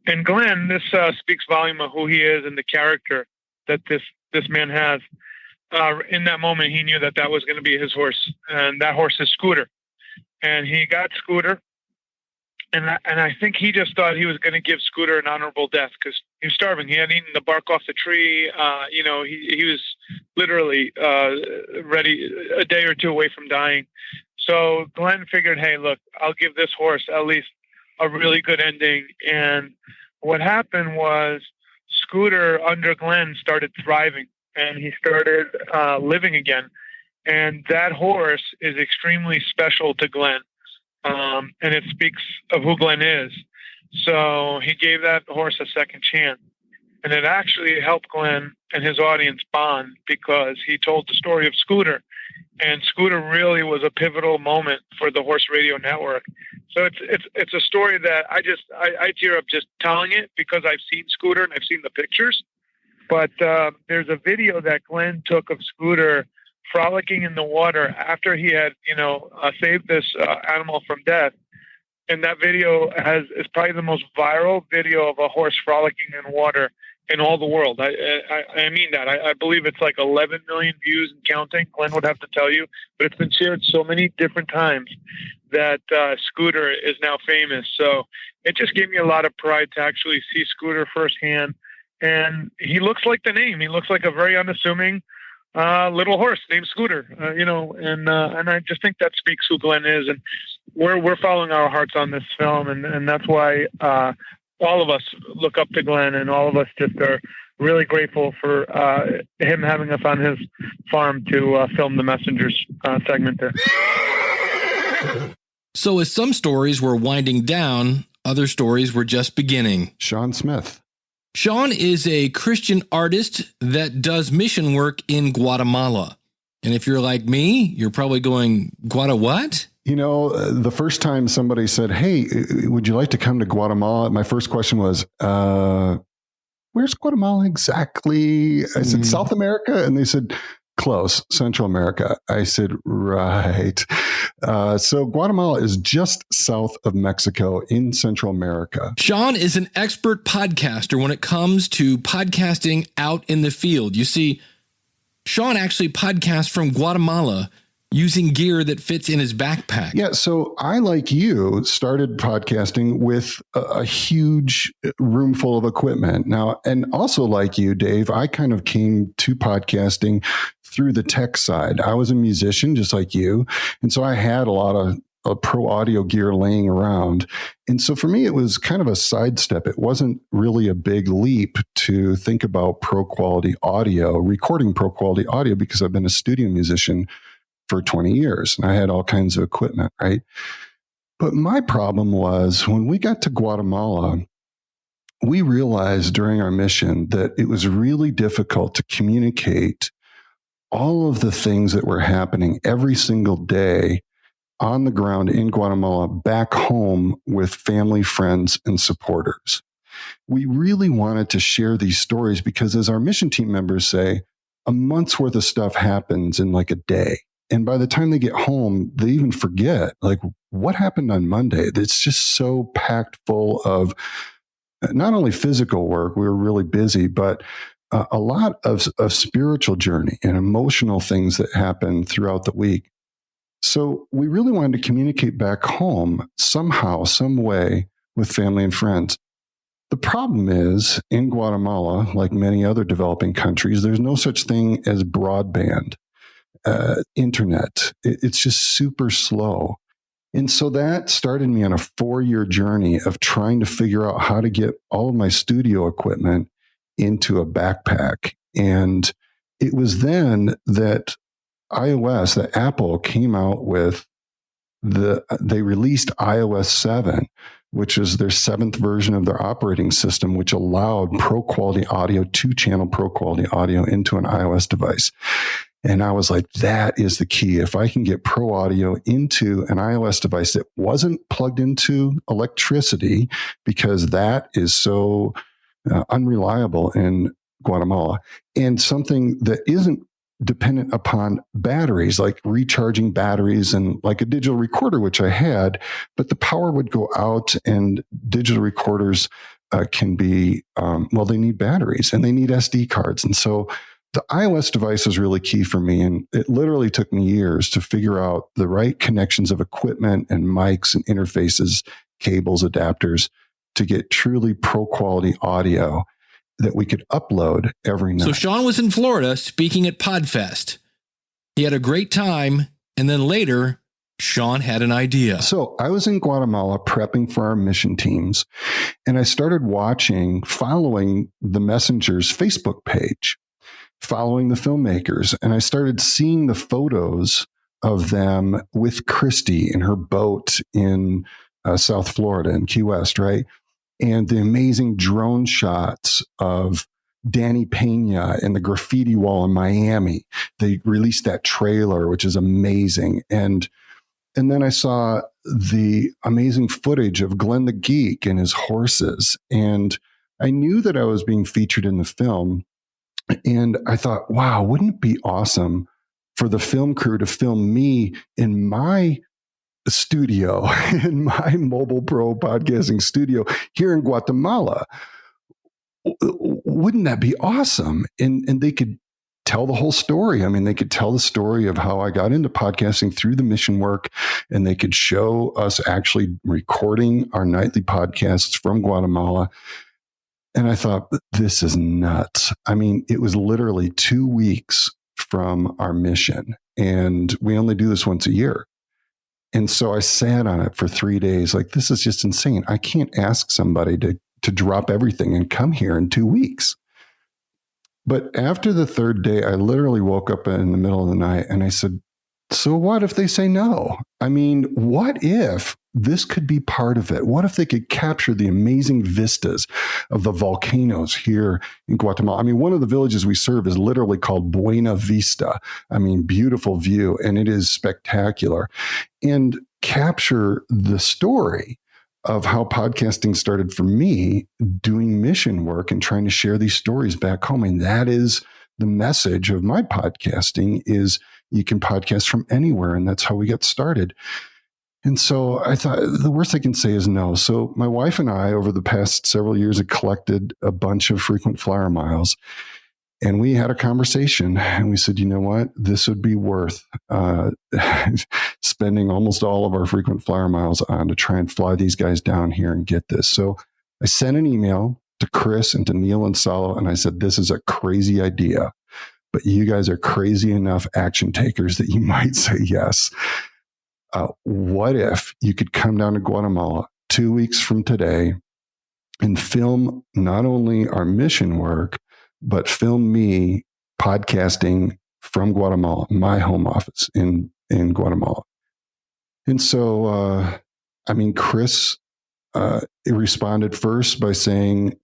And Glenn, this speaks volume of who he is and the character that this man has. In that moment, he knew that was going to be his horse, and that horse is Scooter. And he got Scooter. And I think he just thought he was going to give Scooter an honorable death because he was starving. He had eaten the bark off the tree. He was literally ready a day or two away from dying. So Glenn figured, hey, look, I'll give this horse at least a really good ending. And what happened was Scooter under Glenn started thriving, and he started living again. And that horse is extremely special to Glenn. And it speaks of who Glenn is. So he gave that horse a second chance. And it actually helped Glenn and his audience bond because he told the story of Scooter. And Scooter really was a pivotal moment for the Horse Radio Network. So it's a story that I tear up just telling it, because I've seen Scooter and I've seen the pictures. But there's a video that Glenn took of Scooter frolicking in the water after he had, saved this animal from death. And that video is probably the most viral video of a horse frolicking in water in all the world. I mean that. I believe it's like 11 million views and counting. Glenn would have to tell you, but it's been shared so many different times that Scooter is now famous. So it just gave me a lot of pride to actually see Scooter firsthand. And he looks like the name. He looks like a very unassuming little horse named Scooter, and I just think that speaks who Glenn is. And we're following our hearts on this film. And that's why all of us look up to Glenn, and all of us just are really grateful for him having us on his farm to film the Messengers segment there. So as some stories were winding down, other stories were just beginning. Sean Smith. Sean is a Christian artist that does mission work in Guatemala. And if you're like me, you're probably going, Guata what? The first time somebody said, hey, would you like to come to Guatemala? My first question was, where's Guatemala exactly? I said, South America? And they said, close, Central America. I said, right. So Guatemala is just south of Mexico in Central America. Sean is an expert podcaster when it comes to podcasting out in the field. You see, Sean actually podcasts from Guatemala using gear that fits in his backpack. Yeah, so I, like you, started podcasting with a huge room full of equipment. Now, and also like you, Dave, I kind of came to podcasting through the tech side. I was a musician just like you, and so I had a lot of pro audio gear laying around. And so for me, it was kind of a sidestep. It wasn't really a big leap to think about pro quality audio, recording pro quality audio, because I've been a studio musician for 20 years and I had all kinds of equipment, right? But my problem was when we got to Guatemala, we realized during our mission that it was really difficult to communicate all of the things that were happening every single day on the ground in Guatemala back home with family, friends, and supporters. We really wanted to share these stories because, as our mission team members say, a month's worth of stuff happens in like a day. And by the time they get home, they even forget, like, what happened on Monday? It's just so packed full of not only physical work, we were really busy, but a lot of spiritual journey and emotional things that happen throughout the week. So we really wanted to communicate back home somehow, some way with family and friends. The problem is, in Guatemala, like many other developing countries, there's no such thing as broadband. Internet. It's just super slow. And so that started me on a 4-year journey of trying to figure out how to get all of my studio equipment into a backpack. And it was then that that Apple came out with they released iOS 7, which is their 7th version of their operating system, which allowed pro quality audio, 2-channel pro quality audio into an iOS device. And I was like, that is the key. If I can get pro audio into an iOS device that wasn't plugged into electricity, because that is so unreliable in Guatemala, and something that isn't dependent upon batteries, like recharging batteries and like a digital recorder, which I had, but the power would go out, and digital recorders can be, they need batteries and they need SD cards. And so the iOS device is really key for me. And it literally took me years to figure out the right connections of equipment and mics and interfaces, cables, adapters to get truly pro quality audio that we could upload every night. So Sean was in Florida speaking at PodFest. He had a great time. And then later, Sean had an idea. So I was in Guatemala prepping for our mission teams, and I started following the Messengers Facebook page, following the filmmakers. And I started seeing the photos of them with Christy in her boat in South Florida in Key West, right? And the amazing drone shots of Danny Pena and the graffiti wall in Miami. They released that trailer, which is amazing. And then I saw the amazing footage of Glenn the Geek and his horses. And I knew that I was being featured in the film. And I thought, wow, wouldn't it be awesome for the film crew to film me in my studio, in my Mobile Pro podcasting studio here in Guatemala? Wouldn't that be awesome? And they could tell the whole story. I mean, they could tell the story of how I got into podcasting through the mission work, and they could show us actually recording our nightly podcasts from Guatemala. And I thought, this is nuts. I mean, it was literally 2 weeks from our mission, and we only do this once a year. And so I sat on it for 3 days. Like, this is just insane. I can't ask somebody to drop everything and come here in 2 weeks. But after the third day, I literally woke up in the middle of the night and I said, so what if they say no? I mean, what if this could be part of it? What if they could capture the amazing vistas of the volcanoes here in Guatemala? I mean, one of the villages we serve is literally called Buena Vista. I mean, beautiful view, and it is spectacular. And capture the story of how podcasting started for me, doing mission work and trying to share these stories back home. And that is the message of my podcasting, is you can podcast from anywhere. And that's how we got started. And so I thought the worst I can say is no. So my wife and I, over the past several years, have collected a bunch of frequent flyer miles. And we had a conversation and we said, you know what, this would be worth spending almost all of our frequent flyer miles on to try and fly these guys down here and get this. So I sent an email to Chris and to Neil and Salo, and I said, this is a crazy idea, but you guys are crazy enough action takers that you might say yes. What if you could come down to Guatemala 2 weeks from today and film not only our mission work, but film me podcasting from Guatemala, my home office in Guatemala. And so, I mean, Chris responded first by saying,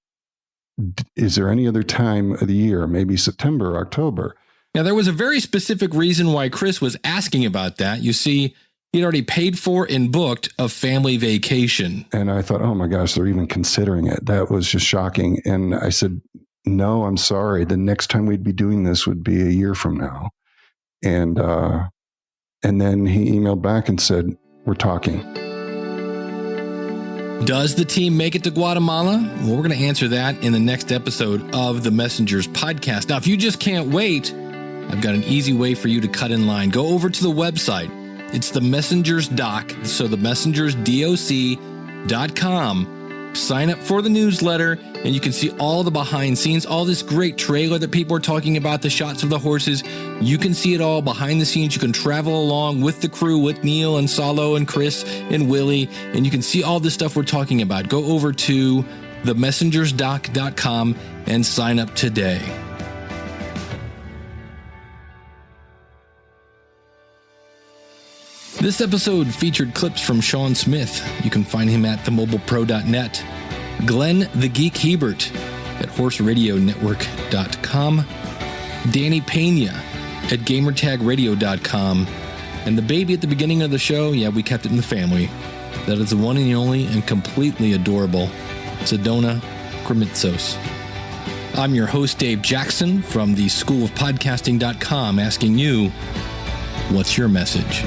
is there any other time of the year, maybe September, October? Now, there was a very specific reason why Chris was asking about that. You see, he'd already paid for and booked a family vacation. And I thought, oh my gosh, they're even considering it. That was just shocking. And I said, no, I'm sorry. The next time we'd be doing this would be a year from now. And then he emailed back and said, we're talking. Does the team make it to Guatemala? Well, we're going to answer that in the next episode of the Messengers podcast. Now, if you just can't wait, I've got an easy way for you to cut in line. Go over to the website. It's the Messengers Doc. So the messengersdoc.com. Sign up for the newsletter, and you can see all the behind scenes, all this great trailer that people are talking about, the shots of the horses. You can see it all behind the scenes. You can travel along with the crew, with Neil and Salo and Chris and Willie, and you can see all this stuff we're talking about. Go over to themessengersdoc.com and sign up today. This episode featured clips from Sean Smith. You can find him at themobilepro.net. Glenn the Geek Hebert at horseradionetwork.com. Danny Pena at gamertagradio.com. And the baby at the beginning of the show, yeah, we kept it in the family. That is the one and only and completely adorable Sedona Krimitsos. I'm your host, Dave Jackson, from the schoolofpodcasting.com, asking you, what's your message?